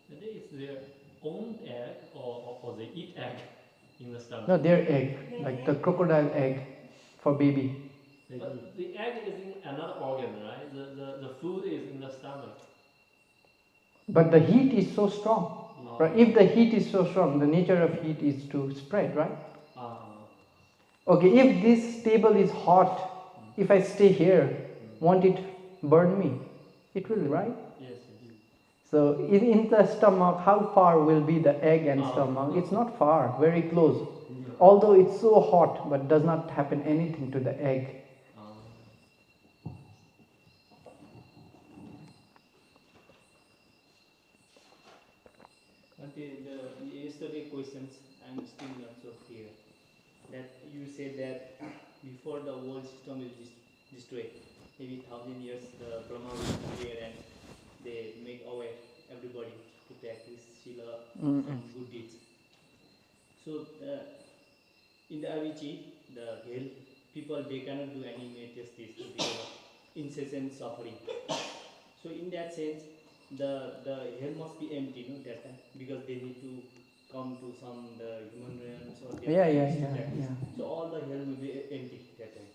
But it's their own egg or they eat egg in the stomach? No, their egg, like the crocodile egg for baby. But the egg is in another organ, right? The food is in the stomach. But the heat is so strong. Right? If the heat is so strong, the nature of heat is to spread, right? Okay, if this table is hot, if I stay here, won't it burn me? It will, right? Yes. So in the stomach, how far will be the egg and stomach? It's not far, very close. Although it's so hot, but does not happen anything to the egg. The yesterday questions, I'm still not so clear. That you said that before the world system is destroyed, maybe 1,000 years, the Brahma will appear and they make aware everybody to practice Sila, some good deeds. So in the Avicii, the hell, people, they cannot do any meditation because of incessant suffering. So in that sense, the hell must be empty, no, that time, because they need to come to the human realms or Yeah. So all the hell will be empty that time.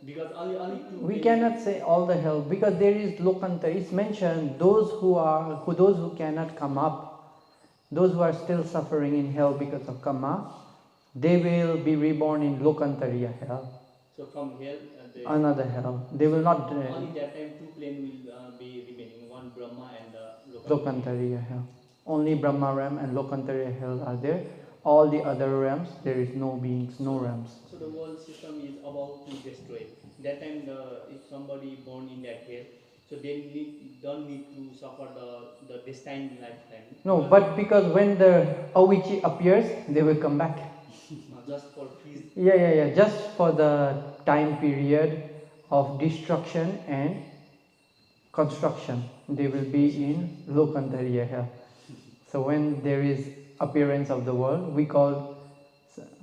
Because only two. We cannot say all the hell because there is lokanta. It's mentioned those who cannot come up, those who are still suffering in hell because of karma, they will be reborn in lokantariya hell. So from hell, another hell. They will not. Only that time two planes will be remaining. One Brahma and Lokantariya hell. Only Brahma realm and Lokantariya hell are there. All the other realms, there is no beings, no realms. So the world system is about to destroy. That time, if somebody born in that hell, so they don't need to suffer the destined lifetime. No, but because when the Avici appears, they will come back. Just for peace. Yeah. Just for the time period of destruction and construction, they will be in Lokantariya hell. So when there is appearance of the world, we call,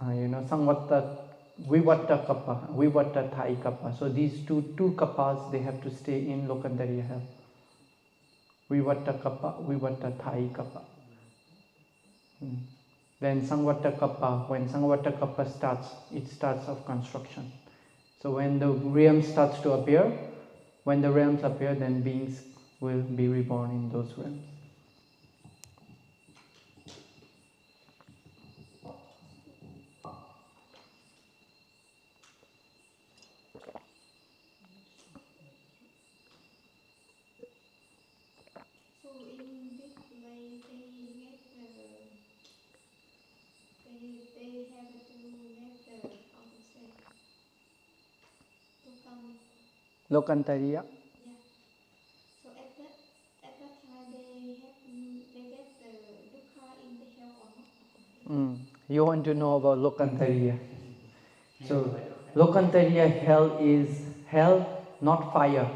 Sangvatta, Vivatta Kappa, Vivatta Thai Kappa. So these two kappas, they have to stay in Lokantariya hell. Vivatta Kappa, Vivatta Thai Kappa. Then Sangvatta Kappa, when Sangvatta Kappa starts, it starts of construction. So when the realms starts to appear, when the realms appear, then beings will be reborn in those realms. So in this way, they have to get how to say, to come. Lokantariya. Yeah. So at that time they get the dukkha in the hell or not? You want to know about Lokantariya. So Lokantariya hell is hell, not fire.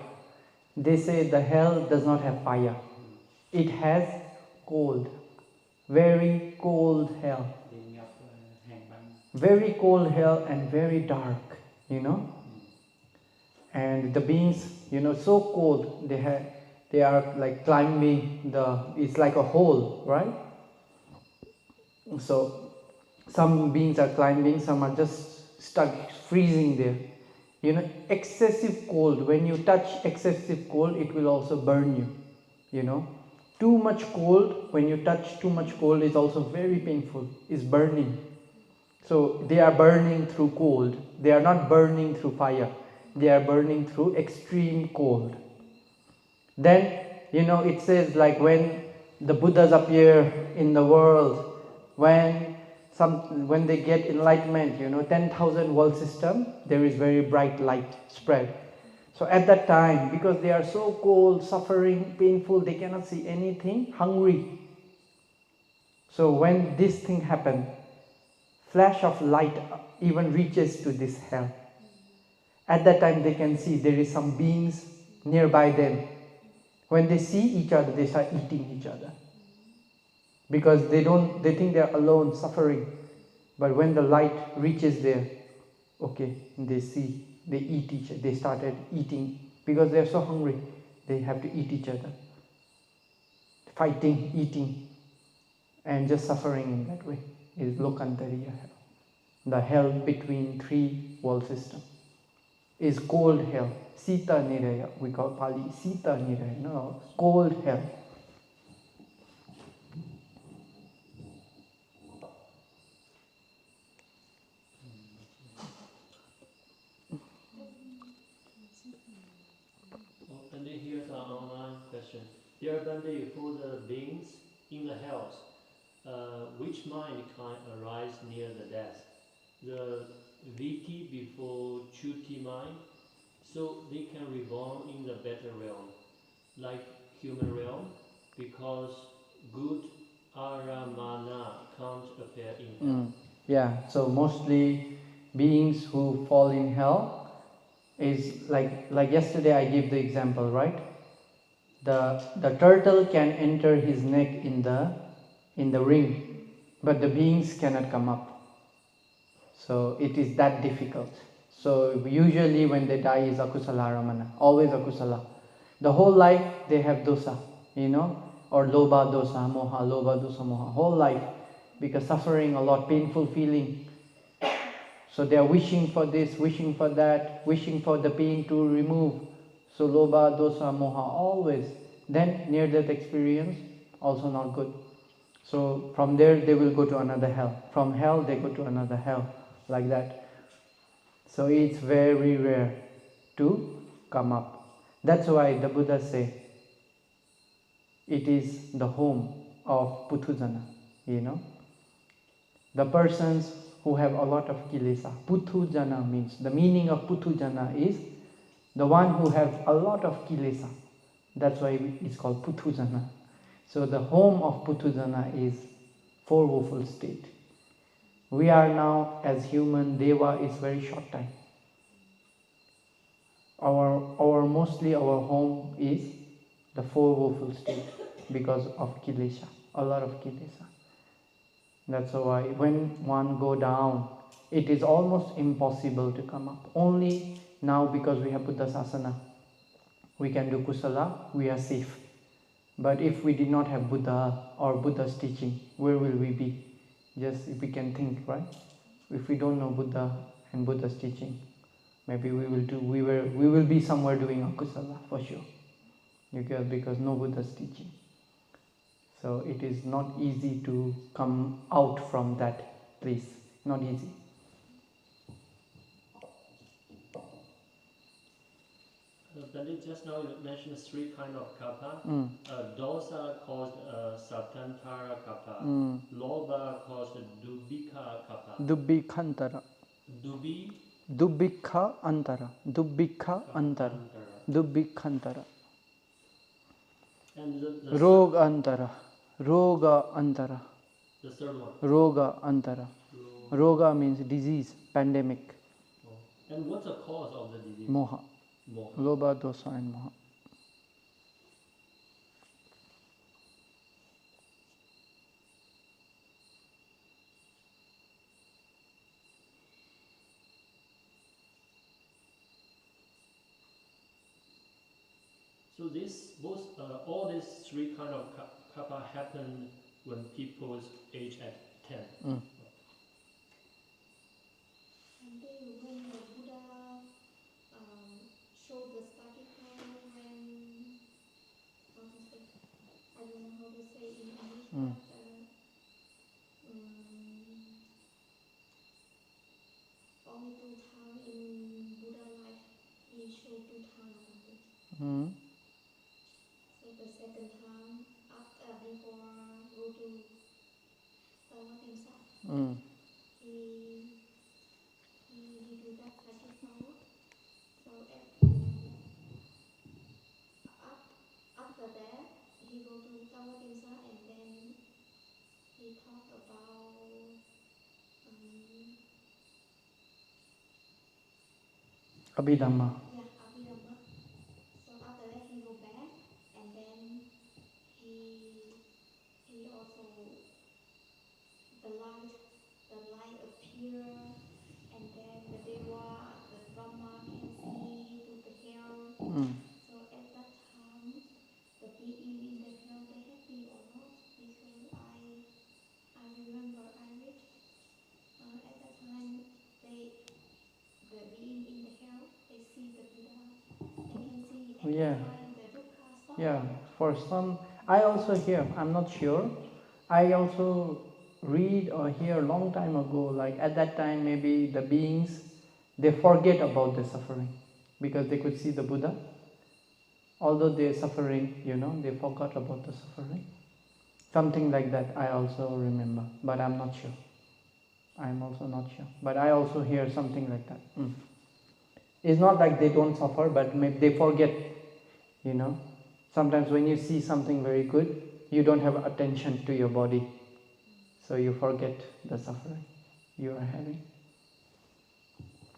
They say the hell does not have fire. It has cold. very cold hell. Very cold hell and very dark, you know. And the beings, you know, so cold, they are like climbing it's like a hole, right? So some beings are climbing, some are just stuck freezing there. You know, excessive cold, when you touch excessive cold, it will also burn you, you know. Too much cold, when you touch too much cold, is also very painful, is burning. So they are burning through cold, they are not burning through fire, they are burning through extreme cold. Then, you know, it says like when the Buddhas appear in the world, when they get enlightenment, you know, 10,000 world system, there is very bright light spread. So at that time, because they are so cold, suffering, painful, they cannot see anything, hungry. So when this thing happens, flash of light even reaches to this hell. At that time they can see there is some beings nearby them. When they see each other, they start eating each other. Because they think they are alone, suffering. But when the light reaches there, okay, they eat each other. They started eating because they are so hungry. They have to eat each other. Fighting, eating, and just suffering in that way is Lokantariya hell. The hell between three world systems is cold hell. Sita Niraya, we call Pali Sita Niraya, no, cold hell. And then here's an online question. Dear Bhante, for the beings in the hells, which mind can arise near the death? The Viti before Chuti mind, so they can reborn in the better realm, like human realm, because good aramana can't appear in hell. Yeah, so mostly beings who fall in hell is like yesterday I gave the example, right? The turtle can enter his neck in the ring, but the beings cannot come up. So it is that difficult. So usually when they die is akusala ramana, always akusala. The whole life they have dosa, you know, or loba dosa moha, loba dosa moha, whole life, because suffering a lot, painful feeling. So they are wishing for this, wishing for that, wishing for the pain to remove. So loba dosa moha always. Then near death experience also not good. So from there they will go to another hell. From hell they go to another hell, like that. So it's very rare to come up. That's why the Buddha say it is the home of Puthujana, you know. The persons who have a lot of kilesa. Puthujana means, the meaning of Puthujana is the one who have a lot of kilesa. That's why it's called Puthujana. So the home of Puthujana is four woeful state. We are now as human, Deva is very short time. Mostly our home is the four woeful state because of kilesa, a lot of kilesa. That's why when one go down, it is almost impossible to come up. Only now because we have Buddha Sasana, we can do kusala, we are safe. But if we did not have Buddha or Buddha's teaching, where will we be? Just if we can think, right? If we don't know Buddha and Buddha's teaching, maybe we will be somewhere doing akusala for sure. Because no Buddha's teaching. So it is not easy to come out from that place. Not easy. Bhante, just now you mentioned three kind of kapha. Dosa caused satantara kapha. Loba caused dubika kapha. Dubbikantara. Dubbikha antara. Dubbikha antara. Dubbikantara. And the Roga antara. Roga antara. The third one. Roga antara. Roga means disease, pandemic. And what's the cause of the disease? Moha. Loba, dosa and moha. So all these three kind of kappa happen when people's age at 10. Mm. And then when the Buddha showed the starting point when, how to say, I don't know how to say in English, Mm. but only 2 times in Buddha life he showed 2 times only. Mm. So the second time after before go to Tawatimsa, Mm. he do that practice power. So after that he go to Tawatimsa and then he talk about Abhidhamma. Abhidhamma. So after that he go back and then he also the light appear and then the Deva, the Brahma can see to the hell. Mm. So at that time the being in the hell they happy or not, because I remember I read at that time the being in the hell they see the Buddha, they can see at Yeah. that time the dukkha stop. Yeah, for some, I also hear, I'm not sure, I also read or hear a long time ago, like at that time maybe the beings, they forget about the suffering because they could see the Buddha. Although they're suffering, they forgot about the suffering. Something like that I also remember, but I'm not sure. I'm also not sure. But I also hear something like that. It's not like they don't suffer, but maybe they forget, Sometimes when you see something very good, you don't have attention to your body. So you forget the suffering you are having.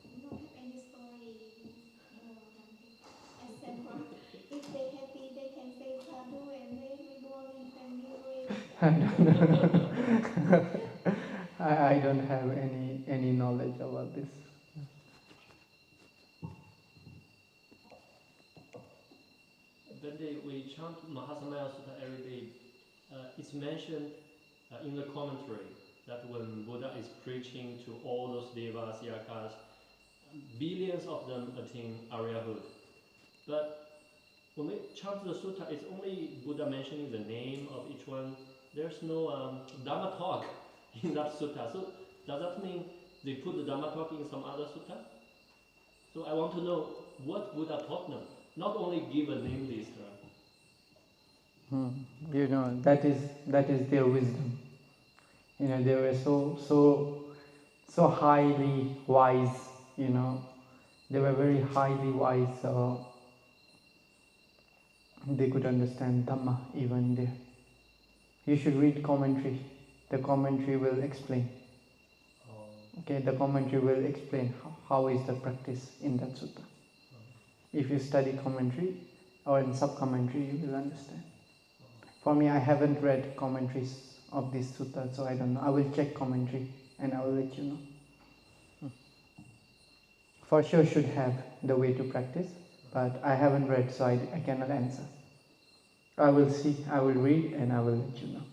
You don't have any story more than example. If they happy, they can say sadhu and they reborn in family. I don't have any knowledge about this. When we chant Mahasamaya Sutta every day, it's mentioned in the commentary that when Buddha is preaching to all those devas, yakas, billions of them attain Aryahood. But when we chant the sutta, it's only Buddha mentioning the name of each one. There's no Dhamma talk in that sutta. So does that mean they put the Dhamma talk in some other sutta? So I want to know what Buddha taught them. Not only give a name list. That is their wisdom. They were so highly wise. They were very highly wise. So they could understand Dhamma even there. You should read commentary. The commentary will explain. Okay, the commentary will explain how is the practice in that sutta. If you study commentary or in sub-commentary, you will understand. For me, I haven't read commentaries of this sutta, so I don't know. I will check commentary and I will let you know. For sure should have the way to practice, but I haven't read, so I cannot answer. I will see, I will read, and I will let you know.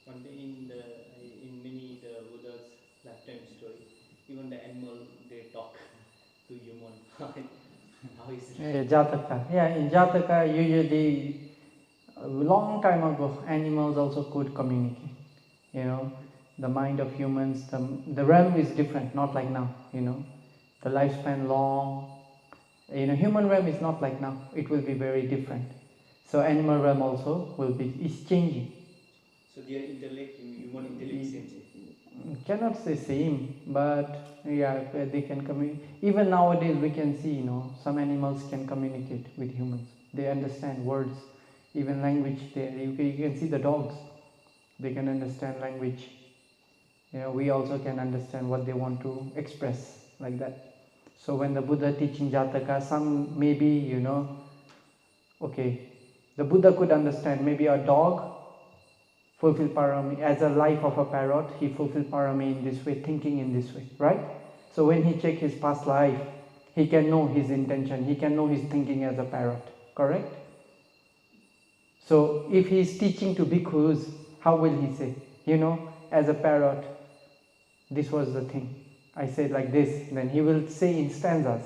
One day in many the Buddha's lifetime story, even the animal they talk to human. How is it? Jataka. Yeah, in Jataka, usually a long time ago, animals also could communicate. The mind of humans, the realm is different, not like now. The lifespan long. Human realm is not like now. It will be very different. So animal realm also is changing. So their intellect, human intellect, same. Cannot say same, but yeah, they can communicate. Even nowadays we can see, some animals can communicate with humans. They understand words, even language. You can see the dogs. They can understand language. We also can understand what they want to express, like that. So when the Buddha teaching Jataka, some maybe, okay, the Buddha could understand maybe a dog fulfill parami, as a life of a parrot, he fulfilled parami in this way, thinking in this way, right? So when he checked his past life, He can know his intention, he can know his thinking as a parrot, correct? So if he is teaching to bhikkhus, how will he say? As a parrot, this was the thing. I said like this, then he will say in stanzas.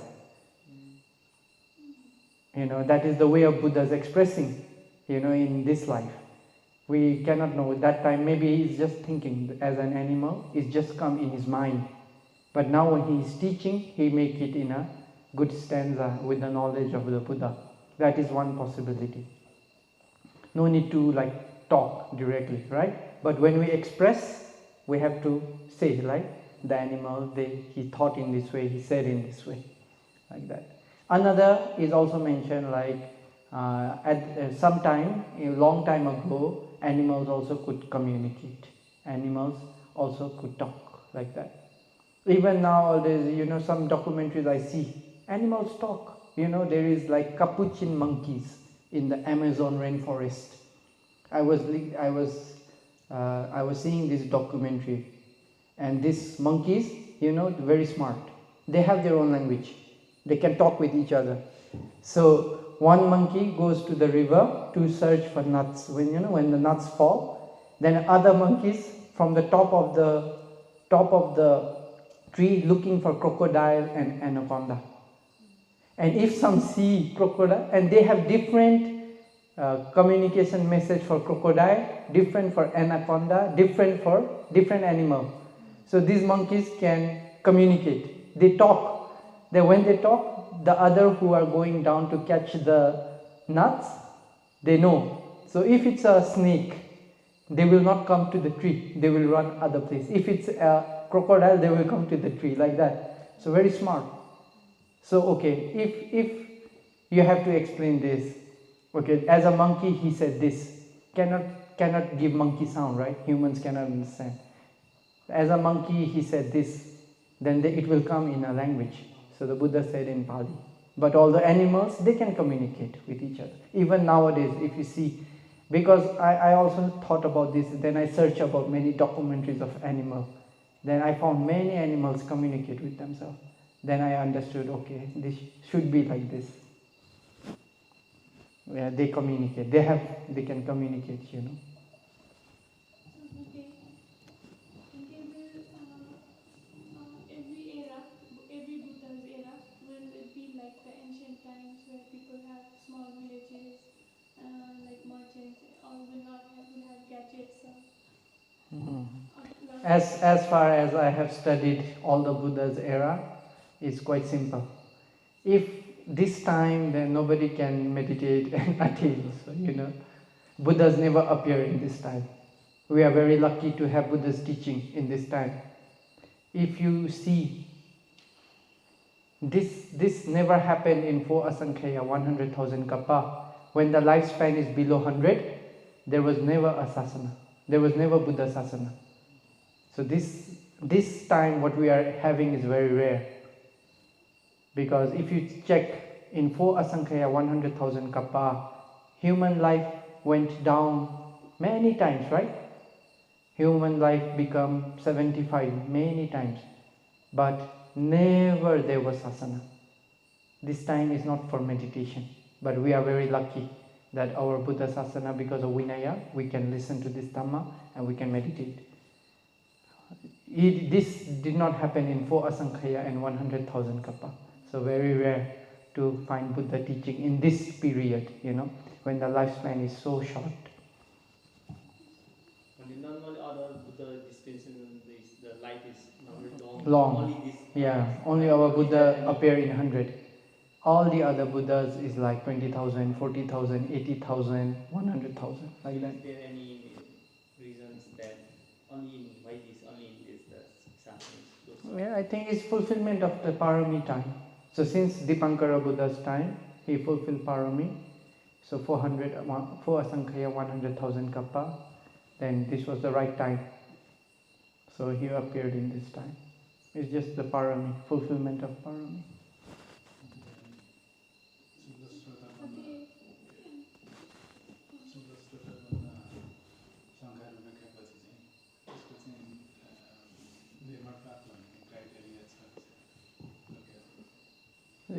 That is the way of Buddha's expressing, in this life. We cannot know. At that time, maybe he's just thinking as an animal, it's just come in his mind. But now when he is teaching, he make it in a good stanza with the knowledge of the Buddha. That is one possibility. No need to talk directly, right? But when we express, we have to say, like the animal, he thought in this way, he said in this way, like that. Another is also mentioned at some time, a long time ago, animals also could communicate. Animals also could talk like that. Even nowadays, some documentaries I see, animals talk. There is capuchin monkeys in the Amazon rainforest. I was seeing this documentary, and these monkeys, very smart. They have their own language. They can talk with each other. So one monkey goes to the river to search for nuts. When the nuts fall, then other monkeys from the top of the tree looking for crocodile and anaconda. And if some see crocodile, and they have different communication message for crocodile, different for anaconda, different for different animal. So these monkeys can communicate. They talk. Then when they talk, the other who are going down to catch the nuts, they know. So if it's a snake, they will not come to the tree. They will run other place. If it's a crocodile, they will come to the tree, like that. So very smart. So okay, if you have to explain this, okay, as a monkey he said this, cannot give monkey sound, right? Humans cannot understand. As a monkey he said this, then it will come in a language. So the Buddha said in Pali. But all the animals, they can communicate with each other. Even nowadays, if you see, because I also thought about this, then I searched about many documentaries of animals. Then I found many animals communicate with themselves. Then I understood, okay, this should be like this. Yeah, they communicate. They can communicate, So every era, every Buddha's era, will it be like the ancient times where people have small villages, like merchants, or will have gadgets? As far as I have studied all the Buddha's era, it's quite simple. If this time, then nobody can meditate and attain. So, Buddhas never appear in this time. We are very lucky to have Buddha's teaching in this time. If you see, this never happened in 4 Asankhya, 100,000 kappa. When the lifespan is below 100, there was never a sasana. There was never Buddha sasana. So this time what we are having is very rare. Because if you check in 4 Asankhya, 100,000 kappa, human life went down many times, right? Human life become 75 many times. But never there was asana. This time is not for meditation. But we are very lucky that our Buddha Sasana, because of Vinaya, we can listen to this Dhamma and we can meditate. This did not happen in 4 Asankhya and 100,000 kappa. So very rare to find Buddha teaching in this period, when the lifespan is so short. Normally other Buddha dispensation, the life is not long. Only this. Yeah, only our Buddha appear in 100. All the other Buddhas is like 20,000, 40,000, 80,000, 100,000, like that. Is there any reasons that only in this Yeah, I think it's fulfillment of the parami time. So since Dipankara Buddha's time, he fulfilled parami. So 4 Asankhya, 100,000 kappa, then this was the right time. So he appeared in this time. It's just the parami, fulfillment of parami.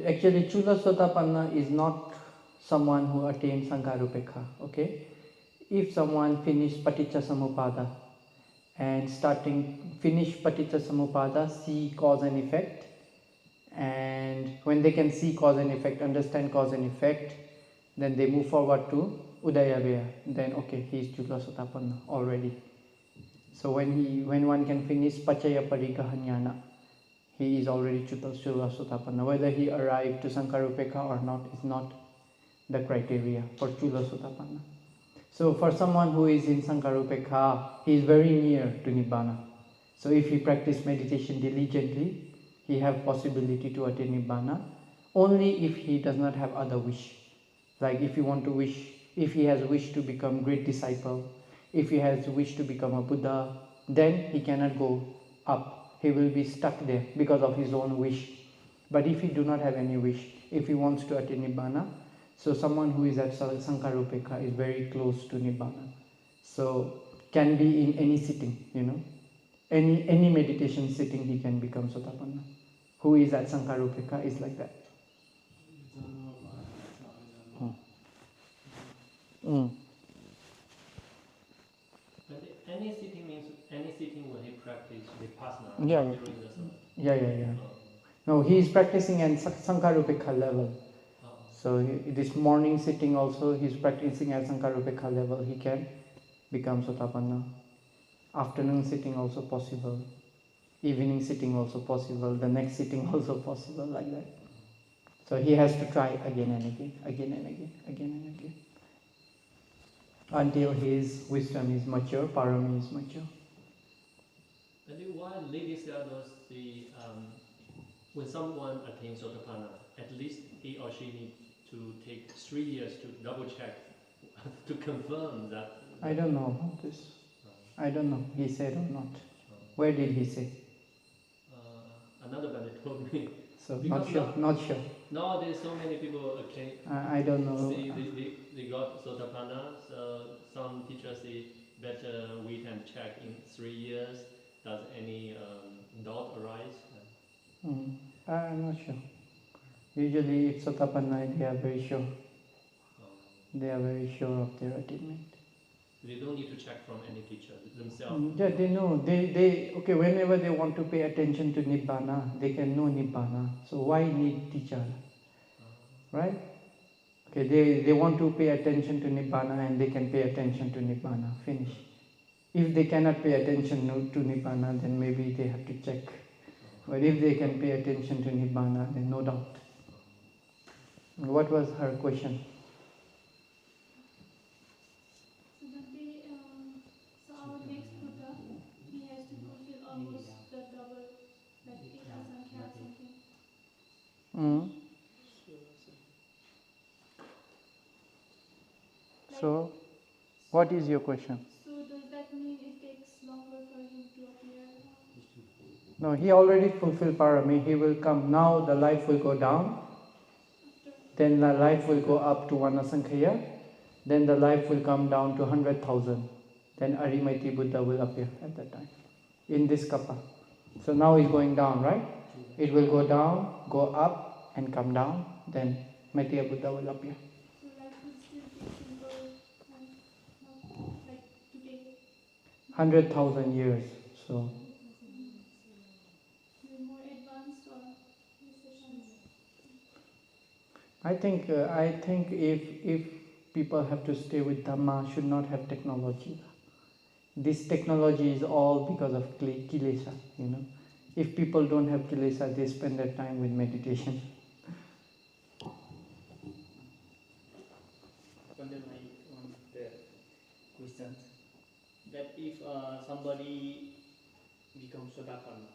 actually Chula Sotapanna is not someone who attains Sankarupekha, okay? If someone finished Paticca Samuppada and finish Paticca Samuppada, see cause and effect, and when they can see cause and effect, understand cause and effect, then they move forward to Udayabaya, then okay, he is Chula Sotapanna already. So when one can finish Pachaya Parigahanyana, he is already Chula Sotapanna. Whether he arrived to Sankarupekha or not is not the criteria for Chula Sotapanna. So for someone who is in Sankarupekha, he is very near to Nibbana. So if he practice meditation diligently, he have possibility to attain Nibbana, only if he does not have other wish. Like if he has wish to become great disciple, if he has wish to become a Buddha, then he cannot go up. He will be stuck there because of his own wish. But if he do not have any wish, if he wants to attain Nibbana, so someone who is at Sankarupekha is very close to Nibbana. So can be in any sitting, any meditation sitting he can become Sotapanna. Who is at Sankarupekha is like that. But any sitting means any sitting when he practice vipassana Yeah. during the summer. Yeah. No, he is practicing at Sankarupekha level. So this morning sitting also, he is practicing at Sankarupekha level. He can become Sotapanna. Afternoon sitting also possible. Evening sitting also possible. The next sitting also possible, like that. So he has to try again and again, until his wisdom is mature, parami is mature. And then why ladies elders see when someone attains Sotapanna, at least he or she needs to take 3 years to double check to confirm that. I don't know about this. I don't know. He said or not. Where did he say? Another Bhante told me. So not sure. Nowadays, so many people I don't know. they got Sotapanna. So some teachers say better wait and check in 3 years. Does any doubt arise? I'm not sure. Usually, if Sotapanna, they are very sure. They are very sure of their attainment. They don't need to check from any teacher themselves. Yeah, they know. They okay. Whenever they want to pay attention to Nibbana, they can know Nibbana. So why need teacher? Right? Okay, they want to pay attention to Nibbana and they can pay attention to Nibbana. Finish. If they cannot pay attention to Nibbana, then maybe they have to check. But if they can pay attention to Nibbana, then no doubt. What was her question? So our next Buddha, he has to fulfill almost the double, like 8 asankya or something. So, what is your question? So does that mean it takes longer for him to appear? No, he already fulfilled parami. He will come. Now the life will go down. Then the life will go up to 1 asankhya. Then the life will come down to 100,000. Then Arimaiti Buddha will appear at that time. In this kappa. So now it's going down, right? It will go down, go up and come down. Then Maitreya Buddha will appear. So life will still be simple, not like today. 100,000 years. So More advanced or sessions? I think if people have to stay with Dhamma, should not have technology. This technology is all because of kilesa, If people don't have kilesa, they spend their time with meditation. Underline on the question that if somebody becomes Sotapanna,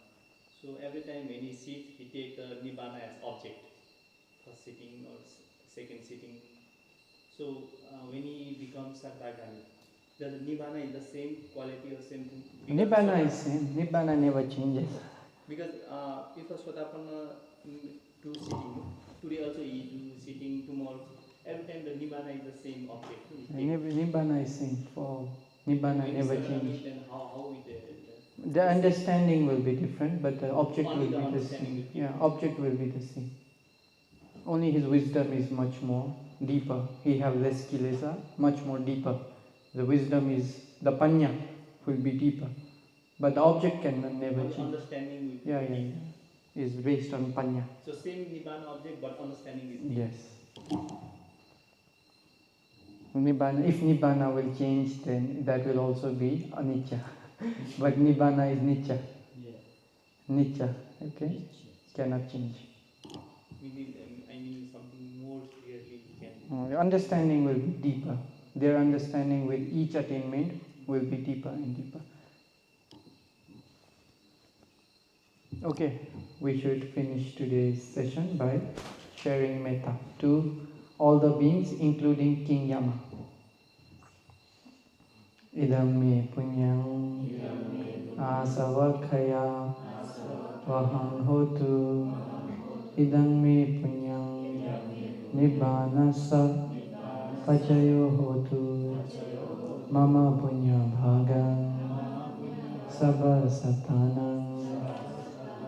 so every time when he sits, he takes Nibbana as object, first sitting or second sitting. So when he becomes Sakadagami, the Nibbana is the same quality or same thing? Nibbana is same. Nibbana never changes. Because if a Sotapanna do sitting, today also he do sitting, tomorrow, every time the Nibbana is the same object. Nibbana is same. For Nibbana never changes. Then how is The understanding will be different, but the object will Only be the the understanding same. will be Yeah, object will be the same. only his wisdom is much more deeper. He have less kilesa, much more deeper. The wisdom is, the panya will be deeper. But the object can never change. Understanding will be Yeah. deep. Is based on panya. So same Nibbana object, but understanding is deep. Yes. Nibbana, if Nibbana will change, then that will also be anicca. But Nibbana is nitya. Yeah. Nitya, okay? Cannot change. We need, something more clearly we can. The understanding will be deeper. Their understanding with each attainment will be deeper and deeper. Okay, we should finish today's session by sharing metta to all the beings, including King Yama. Idam me punyam asavakhaya vahang hotu. Idam me punyam nibbanasa pachayo hotu. Mama punya bhagam sabha satanam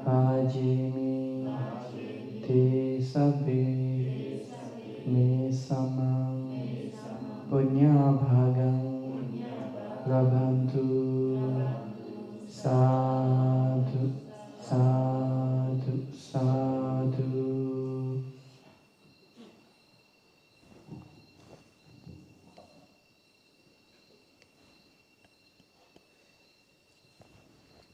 ajimi te sabbe me samam punya bhagam labhantu